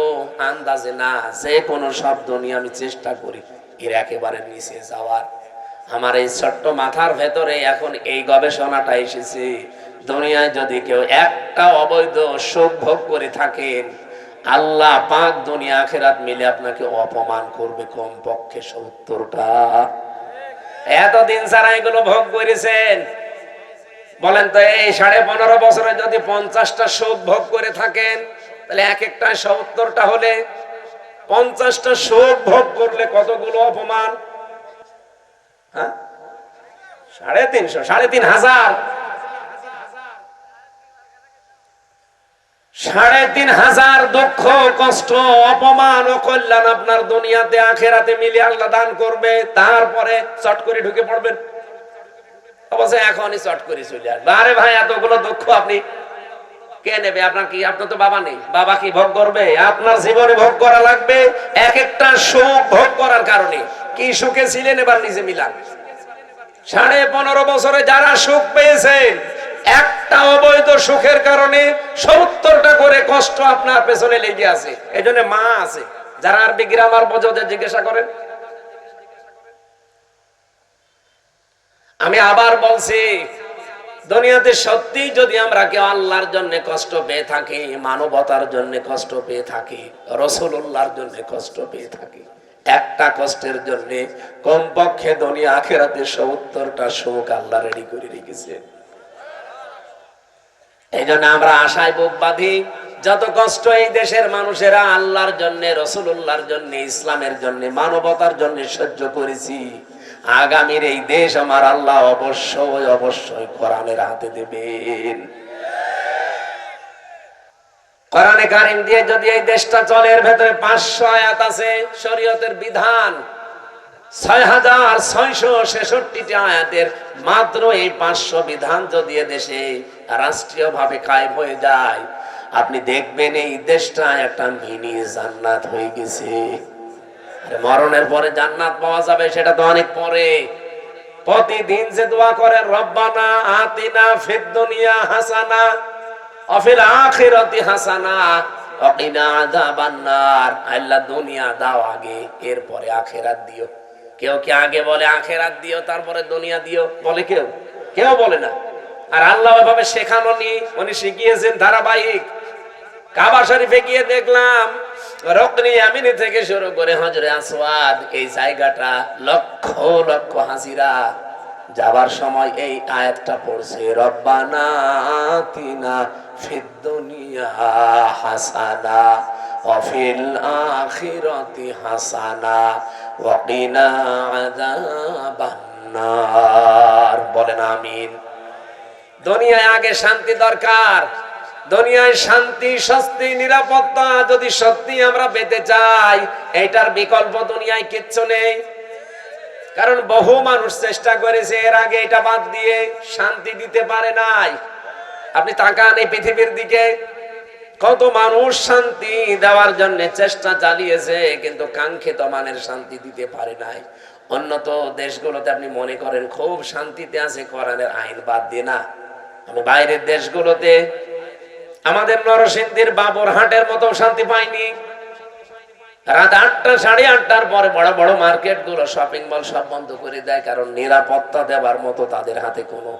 Speaker 1: আন্দাজে না, যে কোনো শব্দ নিয়ে আমি চেষ্টা করি এর একেবারে নিচে যাওয়ার। আমার এই ছোট্ট মাথার ভেতরে এখন এই গবেষণাটা এসেছে, দুনিয়ায় যদি কেউ একটা অবৈধ সুখ ভোগ করে থাকেন, আল্লাহ পাক দুনিয়া আখিরাত মিলে আপনাকে অপমান করবে কমপক্ষে 70টা। এতদিন যারা এগুলো ভোগ করেছেন, বলেন তো এই 15.5 বছরে যদি 50টা সুখ ভোগ করে থাকেন, তাহলে এক একটা 70টা হলে 50টা সুখ ভোগ করলে কতগুলো অপমান? হ্যাঁ, 350, 3,500, 3,500 দুঃখ কষ্ট অপমান ও কল্যাণ আপনার দুনিয়াতে আখেরাতে মিলে আল্লাহ দান করবে। তারপরে চট করে ঢুকে পড়বেন, অবশ্য এখনই চট করে চলে আসবে। আরে ভাই, এতগুলো দুঃখ আপনি কে নেবে? আপনার কি, আপনার তো বাবা নেই, বাবা কি ভোগ করবে? আপনার জীবনে ভোগ করা লাগবে। এক একটা সুখ ভোগ করার কারণে কি সুখে ছিলেন এবার নিজে মিলান। 15.5 বছরে যারা সুখ পেয়েছেন, একটা অবৈধ সুখের কারণে 70টা করে কষ্ট আপনার পেছনে লেগে আছে। এই জন্য মা আছে যারা আরবি গ্রামার বোঝে, জিজ্ঞাসা করেন। আমি আবার বলছি, দুনিয়াতে সত্যি যদি আমরা কেউ আল্লাহর জন্য কষ্ট পেয়ে থাকি, মানবতার জন্য কষ্ট পেয়ে থাকি, রাসূলুল্লাহর জন্য কষ্ট পেয়ে থাকি, একটা কষ্টের জন্য কমপক্ষে দুনিয়া আখিরাতে 70টা সুখ আল্লাহ রেডি করে রেখেছে। এই জন্য আমরা আশায় বুক বাঁধি, যত কষ্ট এই দেশের মানুষেরা আল্লাহর জন্য, রাসূলুল্লাহর জন্য, ইসলামের জন্য, মানবতার জন্য সহ্য করেছি, আগামীর এই দেশ আমার আল্লাহ অবশ্যই অবশ্যই কোরআনের হাতে দেবেন। কোরআনে কারীম দিয়ে যদি এই দেশটা চলে, এর ভেতরে 500 আয়াত আছে শরীয়তের বিধান, 6,666টি আয়াতের মাত্র এই 500 বিধান যদি দেশে রাষ্ট্রীয় ভাবে কায়েম হয়ে যায়, আপনি দেখবেন এই দেশটা একটা মিনি জান্নাত হয়ে গেছে। মরণের পরে জান্নাত পাওয়া যাবে সেটা তো অনেক পরে। প্রতিদিন যে দোয়া করে, রব্বানা আতিনা ফিদ দুনিয়া হাসানা ওয়া ফিল আখিরাতি হাসানা ওয়া কিনা আযাবান নার, আল্লাহ দুনিয়া দাও আগে, এরপরে আখিরাত দিও। কেউ কি আগে বলে আখিরাত দিও তারপরে দুনিয়া দিও? বলে কেউ? কেউ বলে না। আর আল্লাহ ওইভাবে শেখানো নি, উনি শিখিয়েছেন ধারাবাহিক। কাবা শরীফে গিয়ে দেখলাম রকনি ইয়ামিনী থেকে শুরু করে হজরে আসওয়াদ, এই জায়গাটা লক্ষ লক্ষ হাজিরা যাবার সময় এই আয়াতটা পড়ছে, রব্বানা আতিনা ফিদ দুনিয়া হাসানা ওয়া ফিল আখিরাতি হাসানা ওয়া কিনা আযাবান নার। বলেন আমিন। দুনিয়ায় আগে শান্তি দরকার। দুনিয়ায় শান্তি, স্বস্তি, নিরাপত্তা যদি সত্যি আমরা পেতে চাই, এটার বিকল্প দুনিয়ায় কিচ্ছু নেই। কারণ বহু মানুষ চেষ্টা করেছে এর আগে এটা বাদ দিয়ে, শান্তি দিতে পারে নাই। আপনি তাকান এই পৃথিবীর দিকে, কত মানুষ শান্তি দেওয়ার জন্য চেষ্টা চালিয়েছে, কিন্তু কাঙ্ক্ষিত মানের শান্তি দিতে পারে নাই। উন্নত দেশগুলোতে আপনি মনে করেন খুব শান্তিতে আছে, কোরআনের আইন বাদ দিয়ে না। আমি বাইরের দেশগুলোতে, আমাদের নরসিংদীর বাবুরহাটের মতো শান্তি পাইনি। রাত 8টা, 8:30টার পরে বড় বড় মার্কেট গুলো, শপিং মল সব বন্ধ করে দেয়, কারণ নিরাপত্তা দেওয়ার মতো তাদের হাতে কোনো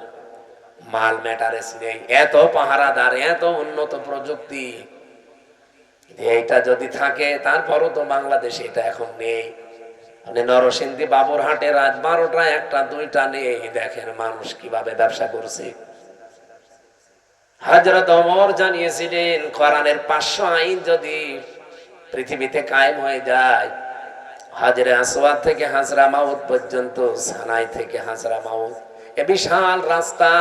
Speaker 1: মাল ম্যাটারেস নেই। এত পাহারাদার, এত উন্নত প্রযুক্তি, এইটা যদি থাকে, তারপরও তো বাংলাদেশে এটা এখন নেই। মানে নরসিংদী বাবুরহাটে রাত 12টা, 1টা, 2টা নেই, দেখেন মানুষ কিভাবে ব্যবসা করছে। হযরত ওমর জানিয়েছিলেন, কোরআনের 500 আইন যদি পৃথিবীতে কায়েম হয়ে যায়, হাজরে আসওয়াদ থেকে হাজরা মাউত পর্যন্ত, সানাই থেকে হাজরা মাউত, এ বিশাল রাস্তা,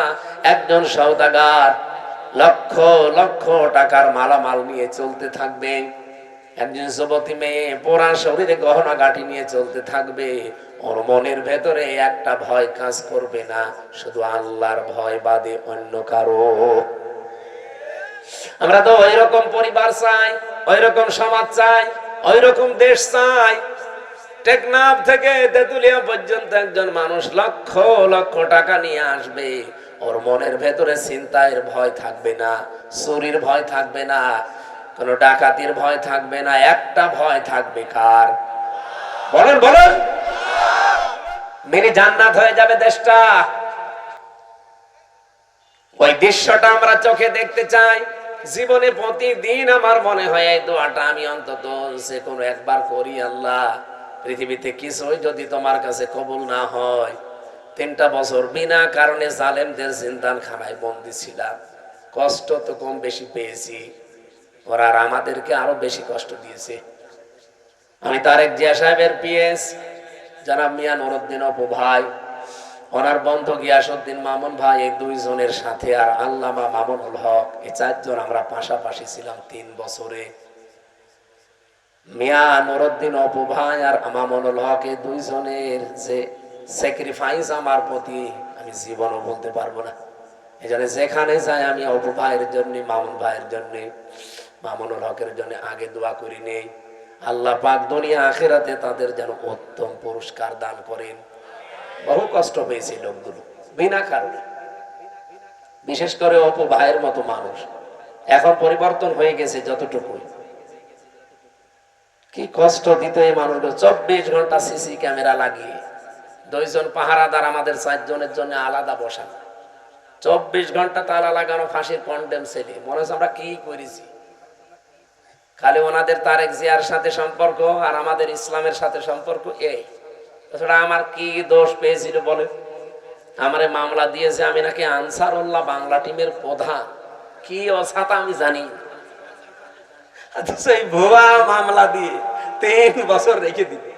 Speaker 1: একজন সওদাগার লক্ষ লক্ষ টাকার মালামাল নিয়ে চলতে থাকবে, একজন যুবতী মেয়ে পোড়া শরীরে গহনা গাঁটি নিয়ে চলতে থাকবে, ওর মনের ভেতরে একটা ভয় কাজ করবে না, শুধু আল্লাহর ভয় বাদে অন্য কারো। আমরা তো ওই রকম পরিবার চাই, ওই রকম সমাজ চাই, ওই রকম দেশ চাই। টেকনাফ থেকে তেতুলিয়া পর্যন্ত একজন মানুষ লক্ষ লক্ষ টাকা নিয়ে আসবে, ওর মনের ভেতরে চিন্তার ভয় থাকবে না, চুরির ভয় থাকবে না, কোনো ডাকাতির ভয় থাকবে না, একটা ভয় থাকবে কার? বলেন বলেন। মিনি জান্নাত হয়ে যাবে দেশটা। ওই দৃশ্যটা আমরা চোখে দেখতে চাই। জীবনে প্রতিদিন আমার মনে হয় এই দোয়াটা আমি অন্তত যে কোনো একবার করি, আল্লাহ পৃথিবীতে কিছুই যদি তোমার কাছে কবুল না হয়, 3টা বছর বিনা কারণে জালেমদের জিন্দানখানায় বন্দী ছিলাম, কষ্ট তো কম বেশি পেয়েছি, ওরা আর আমাদেরকে আরো বেশি কষ্ট দিয়েছে। আমি তারেক জিয়া সাহেবের পিএস জনাব মিয়া নুরউদ্দিন অপু ভাই, ওনার বন্ধু গিয়াসউদ্দিন মামুন ভাই, এই 2 জনের সাথে আর আল্লামা মামুনুল হক, এই 4 জন আমরা পাশাপাশি ছিলাম 3 বছরে। মিয়া নুরউদ্দিন অপু ভাই আর মামুনুল হক, এই 2 জনের যে স্যাক্রিফাইস আমার প্রতি আমি জীবনও বলতে পারবো না। এজন্য যেখানে যাই আমি অপু ভাইয়ের জন্য, মামুন ভাইয়ের জন্য, মামুনুল হকের জন্য আগে দোয়া করি নেই, আল্লাহ পাক দুনিয়া আখিরাতে তাদের যেন উত্তম পুরস্কার দান করেন। বহু কষ্ট পেয়েছে লোকগুলো বিনা কারণে, বিশেষ করে অপু ভাইয়ের মতো মানুষ। এখন পরিবর্তন হয়ে গেছে যতটুকু, কি কষ্ট দিত এই মানুষগুলো। 24 ঘন্টা সিসি ক্যামেরা লাগিয়ে, 2 জন পাহারাদার আমাদের 4 জনের জন্য আলাদা বসানো, 24 ঘন্টা তালা লাগানো, ফাঁসির কন্ডেম ছেলে। মনে হচ্ছে আমরা কি করেছি। খালি ওনাদের তারেক জিয়ার সাথে সম্পর্ক আর আমাদের ইসলামের সাথে সম্পর্ক, এই তাছাড়া আমার কি দোষ পেয়েছিল বলে? আমারে মামলা দিয়েছে, আমি নাকি আনসারুল্লাহ বাংলা টিমের প্রধান, কি অসাতা আমি জানি। সেই ভুয়া মামলা দিয়ে 3 বছর রেখে দিবে।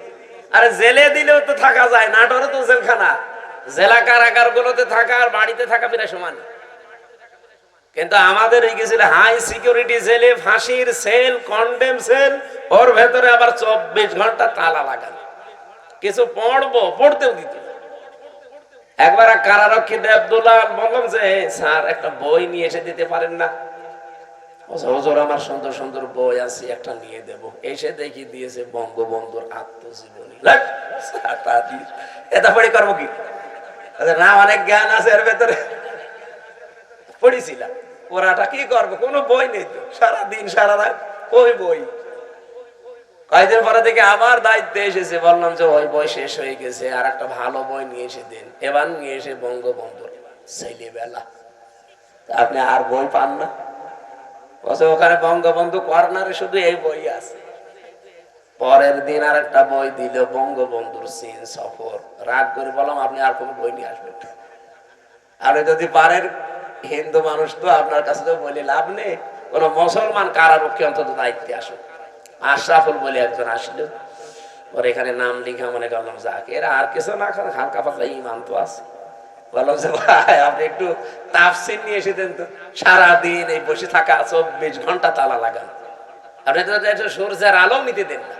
Speaker 1: আরে জেলে দিলেও তো থাকা যায়, নাটোরে তো জেলখানা, জেলা কারাগার গুলোতে থাকা আর বাড়িতে থাকা প্রায় সমান। কিন্তু আমাদের এই গেছিল হাই সিকিউরিটি জেলে, ফাঁসির সেল, কন্ডেম সেল, ওর ভেতরে আবার 24 ঘন্টা তালা লাগানো। কিছু পড়তেও দিত। একবার কারারক্ষী দেবদুল্লাহ বললাম যে স্যার একটা বই নিয়ে এসে দিতে পারেন না? হুজুর আমার সুন্দর সুন্দর বই আছে, একটা নিয়ে দেব। এসে দেখি দিয়েছে বঙ্গবন্ধুর আত্মজীবনী। এটা পড়ি করবো কি? না, অনেক জ্ঞান আছে এর ভেতরে। পড়েছিলাম, ওরাটা কি করবো, কোনো বই নেই তো, সারাদিন সারা রাত ওই বই। কয়েকদিন পরে থেকে আবার দায়িত্বে এসেছে, বললাম যে ওই বই শেষ হয়ে গেছে, আর একটা ভালো বই নিয়ে এসে দেন। এবার নিয়ে এসে বঙ্গবন্ধুর ছেলেবেলা। আপনি আর বই পান না? ওখানে বঙ্গবন্ধু কর্নারে শুধু এই বই আছে। পরের দিন আর একটা বই দিল, বঙ্গবন্ধুর চীন সফর। রাগ করে বললাম আপনি আর কোনো বই নিয়ে আসবেন, আপনি যদি পারেন, হিন্দু মানুষ তো আপনার কাছে তো বলে লাভ নেই, কোন মুসলমান কারারক্ষী অন্তত দায়িত্বে আসুন। আশরাফুল বলে একজন আসলো, ওর এখানে নাম লিখা, মনে করলাম যাক, এরা আর কিছু না খান, হালকা পাতলা ইমান তো আছে। বললাম যে ভাই আপনি একটু তাফসীর নিয়ে এসে দেন তো। সারাদিন এই বসে থাকা, 24 ঘন্টা তালা লাগানো, আপনি তো একটু সূর্যের আলো নিতে দেন না।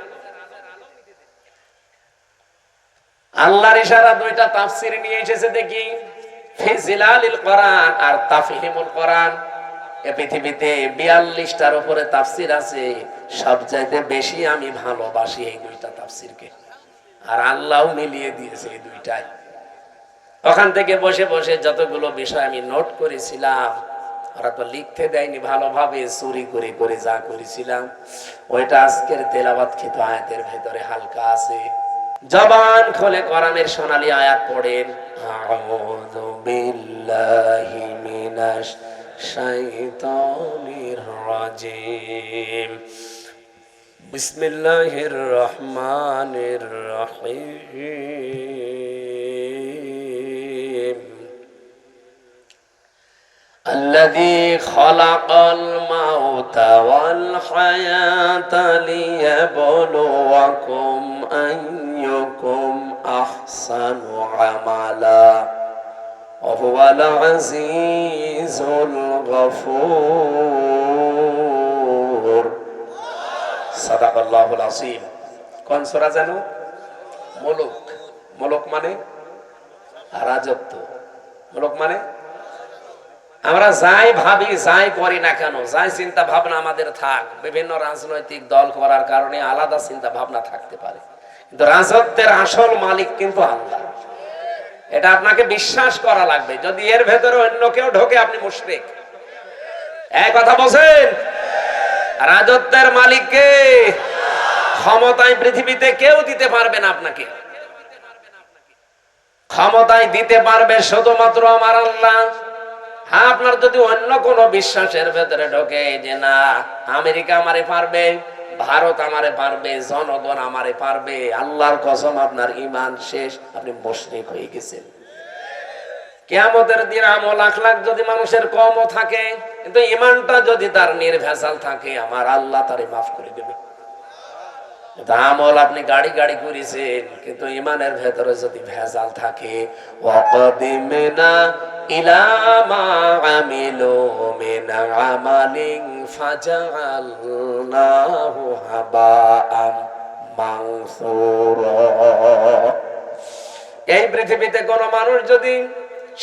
Speaker 1: আল্লাহর ইশারা 2টা তাফসীর নিয়ে এসেছে দেখি, ফিজিলালিল কোরআন আর তাফহিমুল কোরআন। এই পৃথিবীতে 42টার উপরে তাফসীর আছে, সবচাইতে বেশি আমি ভালোবাসি এই 2টা তাফসীরকে, আর আল্লাহও মিলিয়ে দিয়েছে এই 2টায়। ওখান থেকে বসে বসে যতগুলো বিষয় আমি নোট করেছিলাম, ওরা তো লিখতে দেয়নি ভালোভাবে, চুরি করে করে যা করেছিলাম ওইটা আজকের তেলাওয়াতকৃত আয়াতের ভেতরে হালকা আছে। জবান খুলে কোরআনের সোনালী আয়াত পড়েন, আউযু বিল্লাহি মিনাশ শাইতানির রাজিম, বিসমিল্লাহির রহমানির রহিম, الذي خلق الموت والحياة ليبلوكم أيكم أحسن عملا وهو العزيز الغفور صدق الله العظيم। কোন সূরা জানো? মুলুক। মুলুক মানে রাজত্ব, মুলুক মানে আমরা যাই ভাবি, যাই করি না কেন, যাই চিন্তা ভাবনা আমাদের থাক, বিভিন্ন রাজনৈতিক দল করার কারণে আলাদা চিন্তা ভাবনা থাকতে পারে, কিন্তু রাজত্বের আসল মালিক কিন্তু আল্লাহ। এটা আপনাকে বিশ্বাস করা লাগবে। যদি এর ভেতরে অন্য কেউ ঢোকে, আপনি মুশরিক। এই কথা বলেন, রাজত্বের মালিককে ক্ষমতায় পৃথিবীতে কেউ দিতে পারবে না আপনাকে। ক্ষমতায় দিতে পারবে শুধুমাত্র আমার আল্লাহ। হ্যাঁ, আপনার যদি অন্য কোন বিশ্বাসের ভেতরে ঢোকে যে না আমেরিকা আমারে পারবে, ভারত আমারে পারবে, জনগণ আমারে পারবে, আল্লাহর কসম আপনার ঈমান শেষ, আপনি মুশরিক হয়ে গেছেন। কিয়ামতের দিন আমল আখলাক যদি মানুষের কমও থাকে, কিন্তু ঈমানটা যদি তার নির্ভেজাল থাকে, আমার আল্লাহ তারে মাফ করে দেবে। আমল আপনি গাড়ি গাড়ি করেছেন, কিন্তু ঈমানের ভেতরে যদি ভেজাল থাকে, ওয়াকাদিমনা ইলা মা আমিলু মিন আমালিন ফাজআলনাহু হাবাআম মানসুরা। এই পৃথিবীতে কোন মানুষ যদি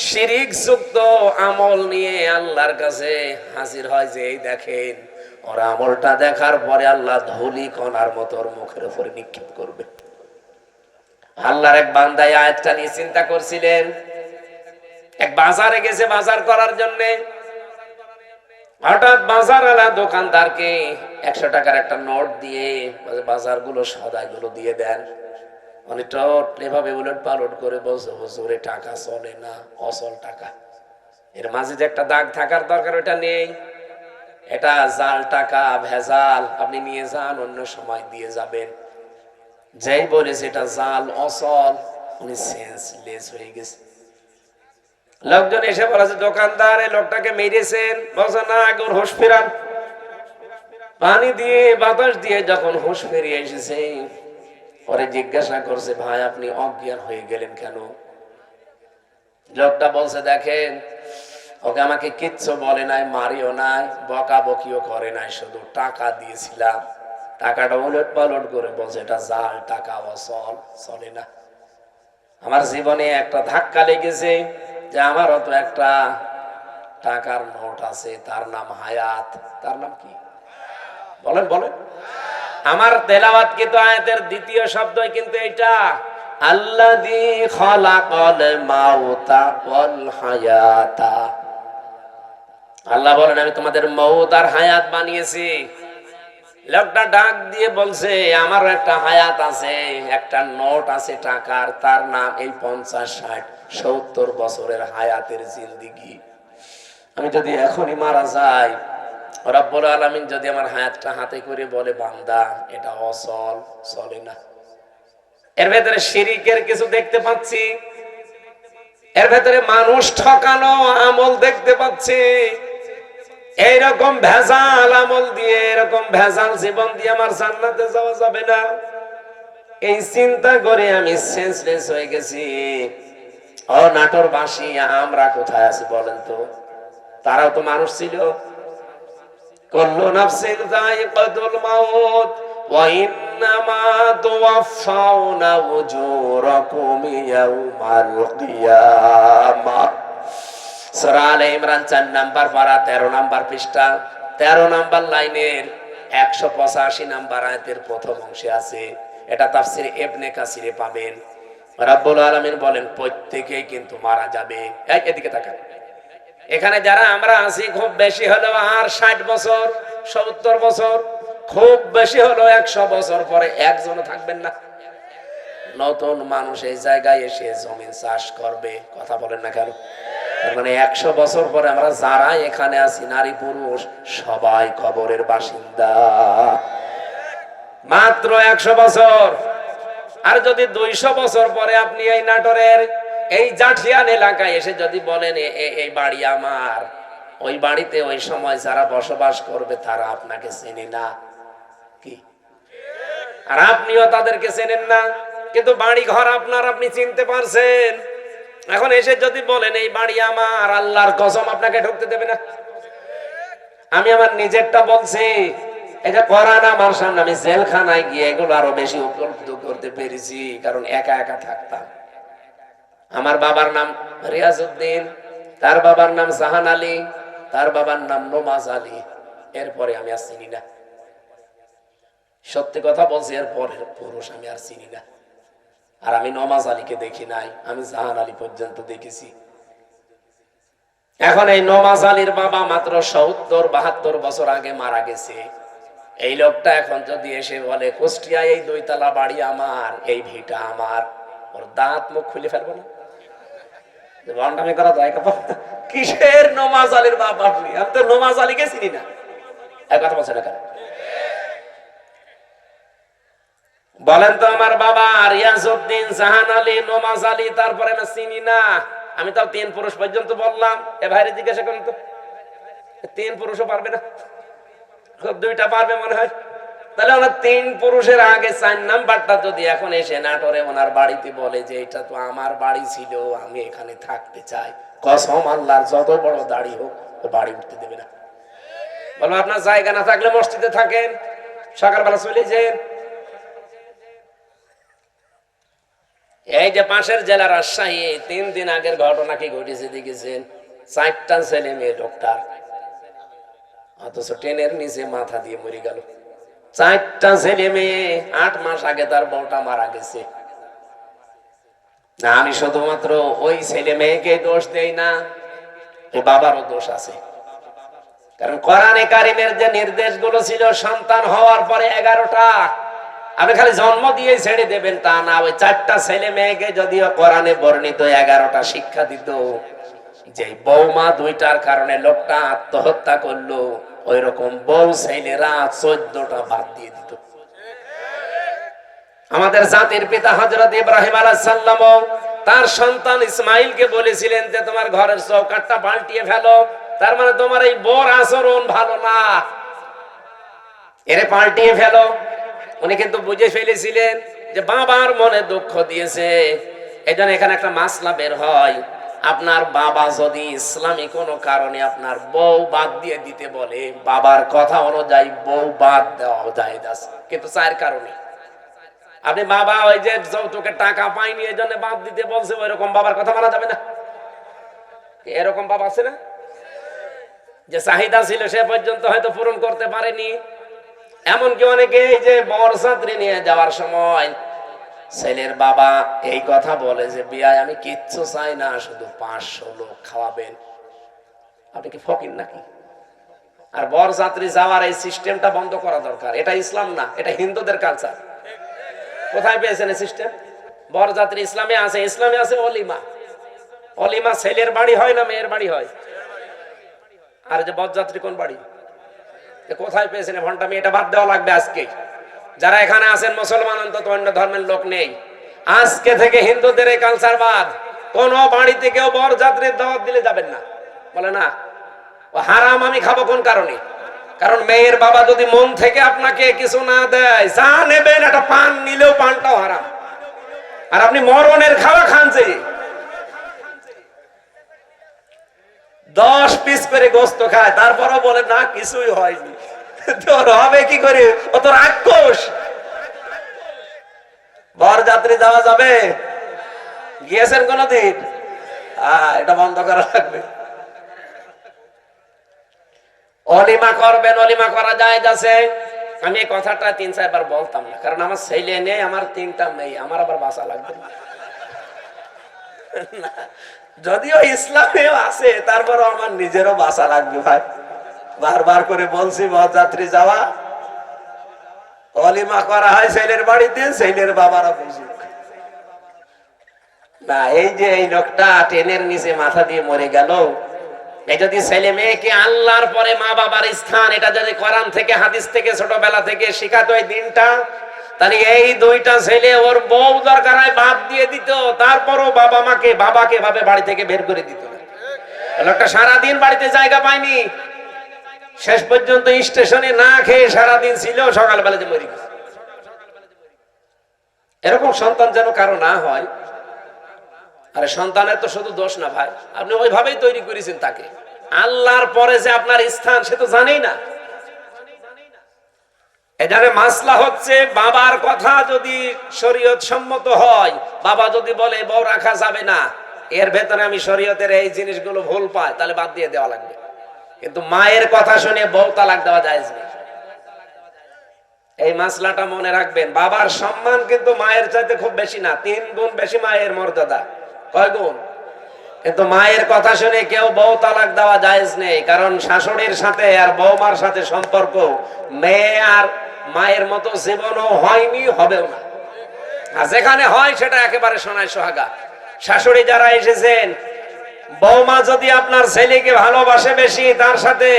Speaker 1: শিরিক যুক্ত আমল নিয়ে আল্লাহর কাছে হাজির হয়, যে এই দেখেন ওর আমলটা দেখার পরে আল্লাহ ধুলি কণার মতো ওর মুখের উপরে নিক্ষেপ করবে। আল্লাহর এক বান্দা এই আয়াতটা নিয়ে চিন্তা করছিলেন। এক বাজারে গেছে বাজার করার জন্য, হঠাৎ বাজারওয়ালা দোকানদারকে 100 টাকার একটা নোট দিয়ে বাজারগুলো সদাইগুলো দিয়ে দেন। উনি এভাবে উলট পালট করে বলছে, হুজুর টাকা চলে না, অচল টাকা, এর মাঝে যে একটা দাগ থাকার দরকার ওটা নেই, এটা জাল টাকা, ভেজাল, আপনি নিয়ে যান, অন্য সময় দিয়ে যাবেন। যেই বলেছে এটা জাল অচল, উনি সেন্সলেস হয়ে গেছে। লোকজন এসে বলেছে, দোকানদার এই লোকটাকে মেরেছেন, বলছে না আগে ওর হুঁশ ফেরান। পানি দিয়ে বাতাস দিয়ে যখন হুঁশ ফিরিয়ে এসেছে, পরে জিজ্ঞাসা করছে, ভাই আপনি অজ্ঞান হয়ে গেলেন কেন? লোকটা বলছে, দেখেন ওকে আমাকে কিচ্ছু বলে নাই, মারিও নাই, বকা বকিও করে নাই, শুধু টাকা দিয়েছিলাম, টাকাটা উলট পালট করে বলছে এটা জাল টাকা, অচল, চলে না। আমার জীবনে একটা ধাক্কা লেগেছে যে আমারও তো একটা টাকার নোট আছে, তার নাম হায়াত। তার নাম কি বলেন বলেন? আমার তেলাওয়াত কিন্তু আয়াতের দ্বিতীয় শব্দই কিন্তু এটা, আল্লাযী খালাকাল মাউতা ওয়াল হায়াতা। আল্লাহ বলেন আমি তোমাদের মউত আর হায়াত বানিয়েছি। লোকটা ডাক দিয়ে বলছে, আমারও একটা হায়াত আছে, একটা নোট আছে টাকার, তার নাম এই 50, 60, 70 বছরের হায়াতের জিন্দেগি। আমি যদি এখনই মারা যাই, রব্বুল আলামিন যদি আমার হায়াতটা হাতে করে বলে, বান্দা এটা অচল, চলে না। এর ভেতরে শিরিকের কিছু দেখতে পাচ্ছি, এর ভেতরে মানুষ ঠকানো আমল দেখতে পাচ্ছি। এইরকম ভেজাল আমল দিয়ে, এরকম ভেজাল জীবন দিয়ে আমার জান্নাতে যাওয়া যাবে না। এই চিন্তা করে আমি সেন্সলেস হয়ে গেছি। ও নাটোরবাসী, আমরা কোথায় আছি বলেন তো? তারাও তো মানুষ ছিল। কুল্লু নাফসিন যায়িকাতুল মাউত ওয়া ইন্নামা তুওয়াফাউনা উজুরাকুম ইয়াউমাল কিয়ামাহ। সূরা আলে ইমরান 4 নাম্বার পারা 13 নাম্বার পৃষ্ঠা 13 নাম্বার লাইনের 185 নাম্বার আয়াতের প্রথম অংশে আছে। এটা তাফসীর ইবনে কাসিরে পাবেন। রব্বুল আলামিন বলেন প্রত্যেকেই কিন্তু মারা যাবে। এদিকে তাকান। এখানে যারা আমরা আছি খুব বেশি হলো আর 60 বছর, 70 বছর, খুব বেশি হলো 100 বছর পরে একজনও থাকবেন না। নতুন মানুষ এই জায়গায় এসে জমিন চাষ করবে, কথা বলেন না কেন? মানে 100 বছর পরে আমরা যারা এখানে আছি, নারী পুরুষ সবাই কবরের বাসিন্দা। মাত্র 100 বছর। আর যদি 200 বছর পরে আপনি এই নাটোরের এই জাঠিয়ান এলাকায় এসে যদি বলেন এই বাড়ি আমার, ওই বাড়িতে ওই সময় যারা বসবাস করবে তারা আপনাকে চেনে না, কি? আর আপনিও তাদেরকে চেনেন না, কিন্তু বাড়ি ঘর আপনার, আপনি চিনতে পারছেন। এখন এসে যদি বলেন এই বাড়ি আমার, আল্লাহর কসম আপনাকে ঢুকতে দেবে না। আমি আমার নিজেরটা বলছি, এটা কোরআন আমার সামনে, আমি জেলখানায় গিয়ে এগুলো আরো বেশি উপলব্ধি করতে পেরেছি, কারণ একা একা থাকতাম। আমার বাবার নাম রিয়াজউদ্দিন, তার বাবার নাম জাহান আলী, তার বাবার নাম নমাজ আলী। এরপরে আমি আর চিনি না, সত্যি কথা বলছি, এরপরে পুরুষ আমি আর চিনি না। আর আমি নমাজ আলীকে দেখি নাই, আমি জাহান আলী পর্যন্ত দেখেছি। এখন এই নমাজ আলীর বাবা মাত্র 70-72 বছর আগে মারা গেছে। এই লোকটা এখন যদি এসে বলে কুষ্টিয়ায় এই 2 তলা বাড়ি আমার, এই ভিটা আমার, ওর দাঁত মুখ খুলে ফেলবো না। ভণ্ডামি করা যায়? কিসের নমাজ আলীর বাপ আপনি? আমি তো নমাজ আলীকে চিনি না। এক কথা বলছে না কেন? বলেন তো আমার বাবা রিয়াজউদ্দিন, জাহান আলী, নমাজ আলী, তারপরে না চিনি না? আমি তাও 3 পুরুষ পর্যন্ত বললাম। এ ভাইরে জিজ্ঞাসা করুন তো, 3 পুরুষও পারবে না? খুব 2টা পারবে মনে হয়। তাহলে ওনার 3 পুরুষের আগে 4 নাম্বারটা যদি এখন এসে নাটোরে ওনার বাড়িতে বলে যে এটা তো আমার বাড়ি ছিল, আমি এখানে থাকতে চাই, কসম আল্লাহর যত বড় দাড়ি হোক ও বাড়ি উঠতে দেবে না। বলবো আপনার জায়গা না থাকলে মসজিদে থাকেন, সকালবেলা চলে যান। এই যে পাশের জেলা রাজশাহী, 3 দিন আগের ঘটনা কি ঘটেছে দেখেছেন? 4টা ছেলে মেয়ে ডক্টর, অথচ ট্রেনের নিচে মাথা দিয়ে মরে গেল। 4টা ছেলে মেয়ে, 8 মাস আগে তার বউটা মারা গেছে। না, আমি শুধুমাত্র ওই ছেলে মেয়েকে দোষ দেই না, এই বাবারও দোষ আছে। কারণ কোরআনে কারিমের যে নির্দেশগুলো ছিল সন্তান হওয়ার পরে 11টা, আপনি খালি জন্ম দিয়ে ছেড়ে দেবেন তা না। ওই 4টা ছেলে মেয়েকে যদিও কোরআনে বর্ণিত 11টা শিক্ষা দিত, যে বৌমা 2টার কারণে লোকটা আত্মহত্যা করলো, ওই রকম বউ ছেলেরা 14টা বাদ দিয়ে দিত। আমাদের জাতির পিতা হযরত ইব্রাহিম আলাইহিস সালাম তার সন্তান ইসমাইলকে বলেছিলেন যে তোমার ঘরের চৌকাঠটা পাল্টিয়ে ফেলো, তার মানে তোমার এই বউর আচরণ ভালো না, এরে পাল্টিয়ে ফেলো। উনি কিন্তু বুঝে ফেলেছিলেন যে বাবার মনে দুঃখ দিয়েছে। এজন্য এখানে একটা মাসলা বের হয়, আপনার বাবা যদি ইসলামী কোনো কারণে আপনার বউ বাদ দিয়ে দিতে বলে, বাবার কথা অনুযায়ী বউ বাদ দেওয়া যায়, কিন্তু 4 কারণে। আপনি বাবা ওই যে যৌতুকের টাকা পাইনি এই জন্য বাদ দিতে বলছে, ওই রকম বাবার কথা মানা যাবে না। এরকম বাবা আছে না, যে চাহিদা ছিল সে পর্যন্ত হয়তো পূরণ করতে পারেনি। এমনকি অনেকে এই যে বরযাত্রী নিয়ে যাওয়ার সময় ছেলের বাবা এই কথা বলে যে বিয়ায় আমি কিচ্ছু চাই না, শুধু 500 লোক খাওয়াবেন। আপনি কি ফকির নাকি? আর বরযাত্রী যাওয়ার এই সিস্টেমটা বন্ধ করা দরকার। এটা ইসলাম না, এটা হিন্দুদের কালচার। কোথায় পেয়েছেন এই সিস্টেম? বরযাত্রী ইসলামে আছে, ইসলামে আছে অলিমা। অলিমা ছেলের বাড়ি হয় না মেয়ের বাড়ি হয়? আর যে বরযাত্রী কোন বাড়ি? কোথায় পেয়েছেন ঘন্টামি? এটা বাদ দেওয়া লাগবে আজকে। যারা এখানে আছেন মুসলমান, অন্তত অন্য ধর্মের লোক নেই, আজকে থেকে হিন্দুদের এই কালচার বাদ। কোন বাড়িতে কেউ বরযাত্রীর দাওয়াত দিলে যাবেন না। বলে না ও হারাম, আমি খাবো কোন কারণে? কারণ মেয়ের বাবা যদি মন থেকে আপনাকে কিছু না দেয়, যা নেবেন একটা পান নিলেও পানটাও হারাম। আর আপনি মরণের খাওয়া খান, যে 10 পিস করে গোস্ত খায়, তারপরও বলে না কিছুই হয়নি। তোর হবে কি করে? ও তো রাক্ষস। বরযাত্রী যাওয়া যাবে? গিয়েছেন কোনদিন? এটা বন্ধ করা লাগবে। অলিমা করবেন, অলিমা করা যায় যাচ্ছে। আমি এই কথাটা 3-4 বার বলতাম না, কারণ আমার ছেলে নেই, আমার 3টা মেয়ে, আমার আবার বাঁচা লাগবে না। যদিও ইসলামেও আছে, তারপরও আমার নিজেরও বাঁচা লাগবে ভাই। বারবার করে বলছি বরযাত্রী যাওয়া, অলিমা করা হয় ছেলের বাড়িতে, ছেলের বাবারা খুশি না। এই যে এই লোকটা ট্রেনের নিচে মাথা দিয়ে মরে গেল, এই যদি ছেলে মেয়েকে আল্লাহর পরে মা বাবার স্থান, এটা যদি কোরআন থেকে হাদিস থেকে ছোটবেলা থেকে শিখাতো এই দিনটা, তাহলে এই 2টা ছেলে ওর বউ দরকার হয় বাদ দিয়ে দিত, তারপরও বাবাকে ভাবে বাড়ি থেকে বের করে দিত না। লোকটা সারাদিন বাড়িতে জায়গা পায়নি, শেষ পর্যন্ত স্টেশনে না খেয়ে সারাদিন ছিল, সকালবেলা যে মরে গেছে। এরকম সন্তান যেন কারো না হয়। আরে সন্তানের তো শুধু দোষ না ভাই, আপনি ওইভাবেই তৈরি করেছেন তাকে। আল্লাহর পরে যে আপনার স্থান সে তো জানেই না। এখানে মাসলা হচ্ছে, বাবার কথা যদি শরীয়ত সম্মত হয়, বাবা যদি বলে বউ রাখা যাবে না, এর ভেতরে আমি শরীয়তের এই জিনিসগুলো ভুল পাই, তাহলে বাদ দিয়ে দেওয়া লাগবে। কিন্তু মায়ের কথা শুনে বউ তালাক দেওয়া জায়েজ নেই। এই মাসলাটা মনে রাখবেন। বাবার সম্মান কিন্তু মায়ের চাইতে খুব বেশি না, 3 গুণ বেশি মায়ের মর্যাদা। কয় গুণ? কিন্তু মায়ের কথা শুনে কেউ বউ তালাক দেওয়া জায়েজ নেই, কারণ শাশুড়ির সাথে আর বৌমার সাথে সম্পর্ক মেয়ে আর মায়ের মতো জীবনও হয়নি, হবেও না। আর যেখানে হয় সেটা একেবারে সোনায় সোহাগা। শাশুড়ি যারা এসেছেন বৌমা যদি আপনার ছেলেকে ভালোবাসে বেশি, তার সাথে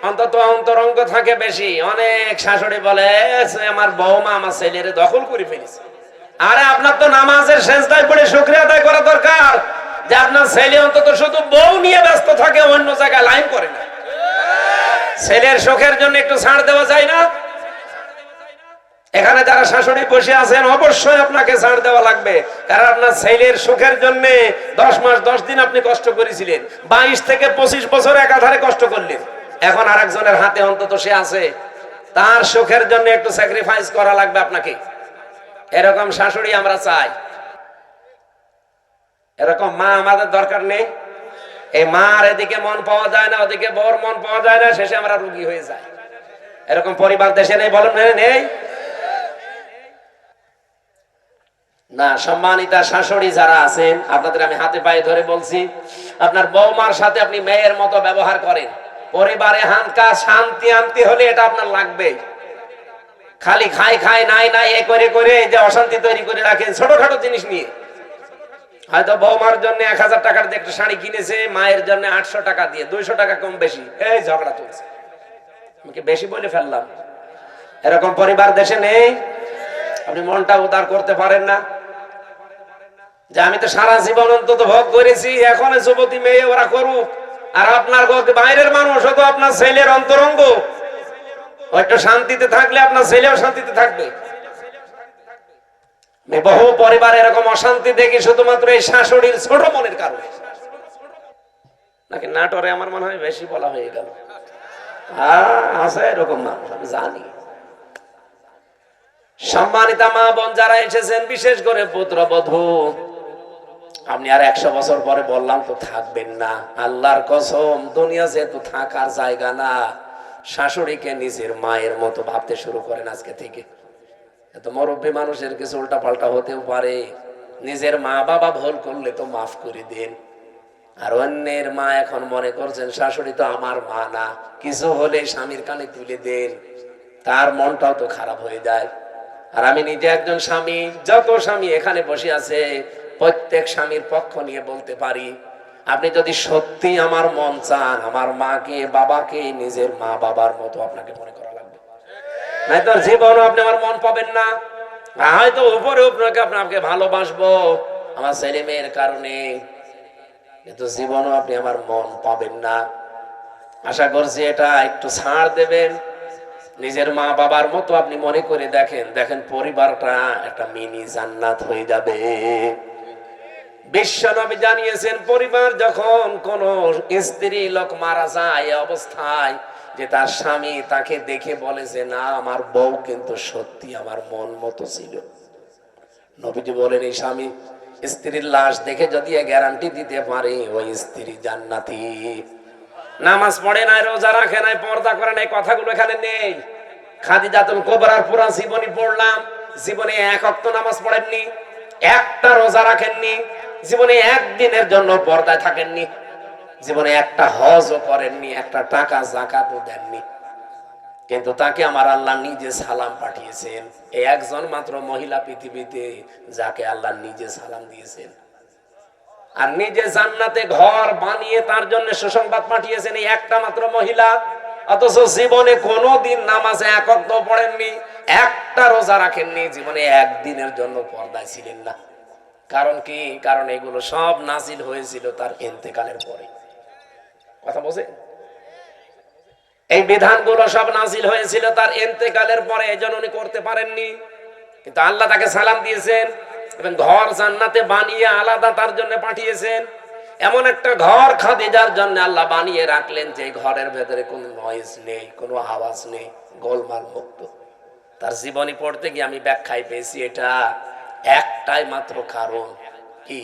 Speaker 1: অন্তত অন্তরঙ্গ থাকে বেশি, অনেক শাশুড়ি বলে আমার বৌমা আমার ছেলের দখল করে ফেলেছে। আরে আপনার তো নামাজের সেজদায় পড়ে শুকরিয়া আদায় করা দরকার যে আপনার ছেলে অন্তত শুধু বউ নিয়ে ব্যস্ত থাকে, অন্য জায়গায় লাইন করে না। ছেলের সুখের জন্য একটু ছাড় দেওয়া যায় না? এখানে যারা শাশুড়ি বসে আছেন অবশ্যই আপনাকে ছাড় দেওয়া লাগবে, কারণ আপনার ছেলের সুখের জন্য 10 মাস 10 দিন আপনি কষ্ট করেছিলেন, 22 থেকে 25 বছর একাধারে কষ্ট করলেন। এখন আরেকজনের হাতে অন্তত সে আছে, তার সুখের জন্য একটু স্যাক্রিফাইস করা লাগবে আপনাকে। এরকম শাশুড়ি আমরা চাই। এরকম মা আমাদের দরকার নেই। এই মার এদিকে মন পাওয়া যায় না, ওদিকে বর মন পাওয়া যায় না, শেষে আমরা রোগী হয়ে যাই। এরকম পরিবার দেশে নেই? বলেন নেই না? সম্মানিতা শাশুড়ি যারা আছেন, আপনাদের আমি হাতে পায়ে ধরে বলছি, আপনার বৌমার সাথে আপনি মেয়ের মতো ব্যবহার করেন। পরিবারে হানকা শান্তি আনতে হলে এটা আপনার লাগবে। খালি খাই খাই নাই নাই এ করে করে যে অশান্তি তৈরি করে রাখেন ছোটখাটো জিনিস নিয়ে। হয়তো বৌমার জন্য 1000 টাকার দিয়ে একটা শাড়ি কিনেছে, মায়ের জন্য 800 টাকা দিয়ে, 200 টাকা কম বেশি, এই ঝগড়া চলছে। আমি কি বেশি বলে ফেললাম? এরকম পরিবার দেশে নেই? আপনি মনটা উদার করতে পারেন না যে আমি তো সারা জীবন অন্তত ভোগ করেছি, এখন যুবতী মেয়ে ওরা করুক, আর আপনার বাইরের মানুষ হতো আপনার ছেলের অন্তরঙ্গ, একটু শান্তিতে থাকলে আপনার ছেলেও শান্তিতে থাকবে। বহু পরিবার এরকম অশান্তি দেখি শুধুমাত্র এই শাশুড়ির ছোট মনের কারণে। নাকি নাটোরে আমার মনে হয় বেশি বলা হয়ে গেল। আছে এরকম মানুষ, আমি জানি। সম্মানিতা মা বোন যারা এসেছেন, বিশেষ করে পুত্রবধূ, আপনি আর 100 বছর পরে বললাম তো থাকবেন না, আল্লাহর কসম, দুনিয়া যেহেতু থাকার জায়গা না, শাশুড়িকে নিজের মায়ের মতো ভাবতে শুরু করেন আজকে থেকে। এত মুরব্বী মানুষের কিছু উল্টা পাল্টা হতেও পারে, নিজের মা বাবা ভুল করলে তো মাফ করে দেন। আর অন্যের মা এখন মনে করছেন শাশুড়ি তো আমার মা না, কিছু হলে স্বামীর কানে তুলে দেন, তার মনটাও তো খারাপ হয়ে যায়। আর আমি নিজে একজন স্বামী, যত স্বামী এখানে বসে আছে প্রত্যেক স্বামীর পক্ষ নিয়ে বলতে পারি, আপনি যদি সত্যি আমার মন চান, আমার মাকে বাবাকে নিজের মা বাবার মতো আপনাকে মনে করা লাগবে, নাই তো জীবনও আপনি আমার মন পাবেন না। হয়তো উপরে আপনাকে ভালোবাসবো আমার ছেলে মেয়ের কারণে, কিন্তু জীবনও আপনি আমার মন পাবেন না। আশা করছি এটা একটু ছাড় দেবেন, নিজের মা বাবার মতো আপনি মনে করে দেখেন, দেখেন পরিবারটা একটা মিনি জান্নাত হয়ে যাবে। বিশ্বনবী জানিয়েছেন, পরিবার যখন কোন স্ত্রী লোক মারা যায় এই অবস্থায়, যে তার স্বামী তাকে দেখে বলে যে না, আমার বউ কিন্তু সত্যি আমার মন মতো ছিল। নবীজি বলেন, এই স্বামী স্ত্রীর লাশ দেখে যদি গ্যারান্টি দিতে পারে, ওই স্ত্রী জান্নাতি। নামাজ পড়ে নাই, রোজা রাখে নাই, পর্দা করে নাই, কথাগুলো এখানে নেই। খাদিজাতুল কুবরার পুরা জীবনী পড়লাম, জীবনে 1 ওয়াক্ত নামাজ পড়েননি, একটা রোজা রাখেননি, জীবনে একদিনের জন্য পর্দায় থাকেননি, জীবনে একটা হজও করেননি, একটা টাকা যাকাতও দেননি, কিন্তু তাকে আমার আল্লাহ নিজে সালাম পাঠিয়েছেন। এই একজন মাত্র মহিলা পৃথিবীতে যাকে আল্লাহ নিজে সালাম দিয়েছেন, আর নিজে জান্নাতে ঘর বানিয়ে তার জন্য সুসংবাদ পাঠিয়েছেন এই একটা মাত্র মহিলা। অথচ জীবনে কোনোদিন নামাজে 1 ওয়াক্ত পড়েননি, একটা রোজা রাখেননি, জীবনে একদিনের জন্য পর্দায় ছিলেন না। কারণ কি? কারণ এগুলো সব নাজিল হয়েছিল তার ইন্তেকালের পরে। কথা বোঝে? এই বিধানগুলো সব নাজিল হয়েছিল তার ইন্তেকালের পরে, এজন্য উনি করতে পারেননি। কিন্তু আল্লাহ তাকে সালাম দিয়েছেন এবং ঘর জান্নাতে বানিয়ে আলাদা তার জন্য পাঠিয়েছেন। এমন একটা ঘর খাদিজার জন্য আল্লাহ বানিয়ে রাখলেন যে ঘরের ভেতরে কোনো নয়েজ নেই, কোনো আওয়াজ নেই, গোলমাল মুক্ত। তার জীবনী পড়তে গিয়ে আমি ব্যাখ্যায় পেয়েছি এটা একটাই মাত্র কারণ। কি?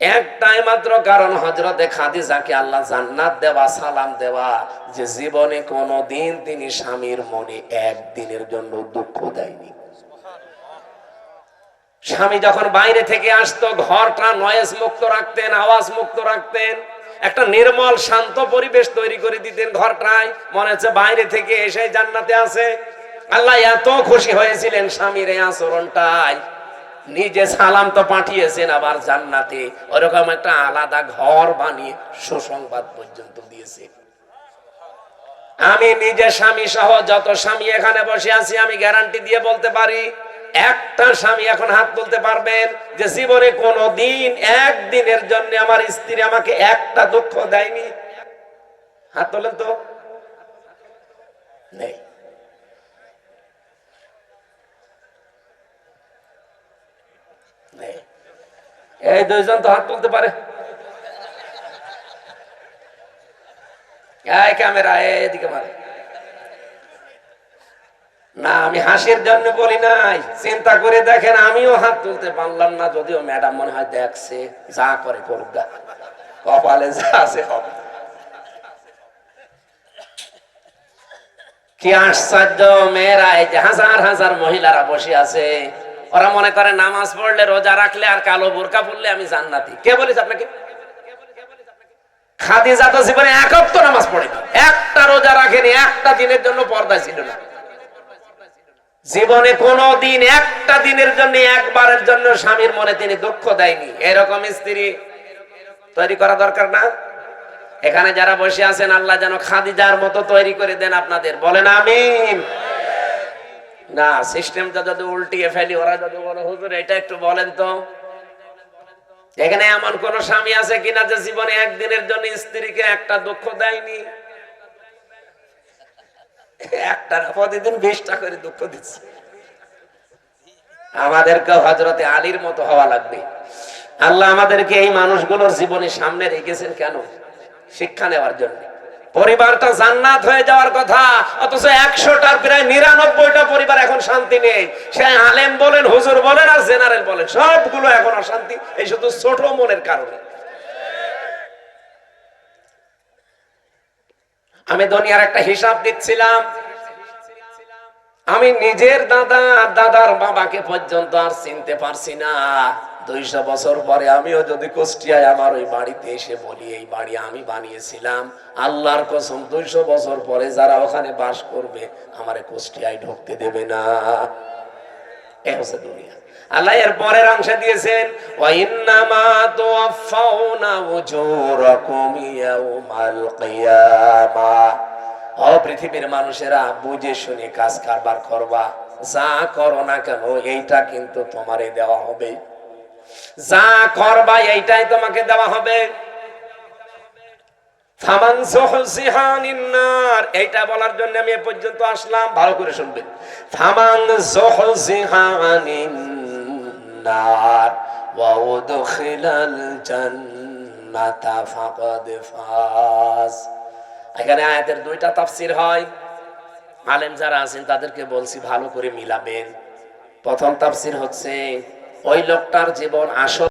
Speaker 1: একটাই মাত্র কারণ, হযরতে খাদিজাকে আল্লাহ জান্নাত দেওয়া, সালাম দেওয়া, যে জীবনে কোনোদিন তিনি স্বামীর মনে একদিনের জন্য দুঃখ দেয়নি। স্বামী যখন বাইরে থেকে আসতো, ঘরটা নয়েজ মুক্ত রাখতেন, আওয়াজ মুক্ত রাখতেন, একটা নির্মল শান্ত পরিবেশ তৈরি করে দিতেন ঘরটায়, মনে হচ্ছে বাইরে থেকে এসে জান্নাতে আছে। আল্লাহ এত খুশি হয়েছিলেন স্বামীর এই আচরণটাই নিজে সালাম তো পাঠিয়েছেন, আবার জান্নাতে ওরকম একটা আলাদা ঘর বানিয়ে সুসংবাদ পর্যন্ত দিয়েছে। আমি নিজে স্বামী সহ যত স্বামী এখানে বসে আছি, আমি গ্যারান্টি দিয়ে বলতে পারি, একটা স্বামী এখন হাত তুলতে পারবেন যে জীবনে কোনো দিন একদিনের জন্য আমার স্ত্রী আমাকে একটা দুঃখ দেয়নি? হাত তোলেন তো। নেই। এই দুইজন তো হাত তুলতে পারে। ক্যামেরা এদিকে মারে না, আমি হাসির জন্য বলি নাই, চিন্তা করে দেখেন আমিও হাত তুলতে পারলাম না, যদিও ম্যাডাম মনে হয় দেখছে, যা করে করুক, কপালে যা আছে হবে। কি আশ্চর্য মেয়েরা, এই যে হাজার হাজার মহিলারা বসে আছে, ওরা মনে করে নামাজ পড়লে রোজা রাখলে আর কালো বোরকা পড়লে আমি জান্নাতি। কে বলেছে আপনাকে? খাদিজা তো জীবনে এক ওয়াক্ত নামাজ পড়েনি, একটা রোজা রাখেনি, একটা দিনের জন্য পর্দা ছিল না জীবনে। কোন দিন একটা দিনের জন্য, একবারের জন্য স্বামীর মনে তিনি দুঃখ দেয়নি। এরকম স্ত্রী তৈরি করা দরকার না? এখানে যারা বসে আছেন, আল্লাহ যেন খাদিজার মতো তৈরি করে দেন আপনাদের, বলেন আমিন। না, সিস্টেমটা যদি উল্টিয়ে ফেলি, ওরা যদি বলে হুজুর এটা একটু বলেন তো, এখানে এমন কোন স্বামী আছে কিনা যে জীবনে একদিনের জন্য স্ত্রীকে একটা দুঃখ দেয়নি? একটা প্রতিদিন 20টা করে দুঃখ দিচ্ছে। আমাদেরকে হযরতে আলীর মতো হওয়া লাগবে। আল্লাহ আমাদেরকে এই মানুষগুলোর জীবনের সামনে রেখেছেন কেন? শিক্ষা নেওয়ার জন্য। পরিবারটা জান্নাত হয়ে যাওয়ার কথা, অথচ 100টার প্রায় 99টা পরিবার এখন শান্তি নেই। সে আলেম বলেন, হুজুর বলেন আর জেনারেল বলেন, সবগুলো এখন অশান্তি, এই শুধু ছোট মনের কারণে। আমি দুনিয়ার একটা হিসাব দিচ্ছিলাম, আমি নিজের দাদা দাদার বাবাকে পর্যন্ত আর চিনতে পারছি না। 200 বছর পরে আমিও যদি কুষ্টিয়ায় আমার ওই বাড়িতে এসে বলি এই বাড়ি আমি বানিয়েছিলাম, আল্লাহর কসম 200 বছর পরে যারা ওখানে বাস করবে আমারে কুষ্টিয়ায় ঢুকতে দেবে না। এই হচ্ছে দুনিয়া। আল্লাহ এর পরের অংশে দিয়েছেন, ওয়া ইন্নামা তুওয়াফাউনা উজুরাকুম ইয়াউমাল কিয়ামাহ। ও পৃথিবীর মানুষেরা, বুঝে শুনে কাজ কারবার করবা, যা করো না কেন এইটা কিন্তু তোমারে দেওয়া হবে। যা করবা এইটাই তোমাকে দেওয়া হবে। ফামান যুহজিহা আনিন নার, এইটা বলার জন্য আমি এ পর্যন্ত আসলাম, ভালো করে শুনবেন। ফামান যুহজিহা আনিন নার ওয়া উদখিলাল জান্নাতা ফাকাদ ফাজ। এখানে আয়াতের 2টা তাফসীর হয়। আলেম যারা আছেন তাদেরকে বলছি ভালো করে মিলাবেন। প্রথম তাফসীর হচ্ছে, ওই লোকটার জীবন আসল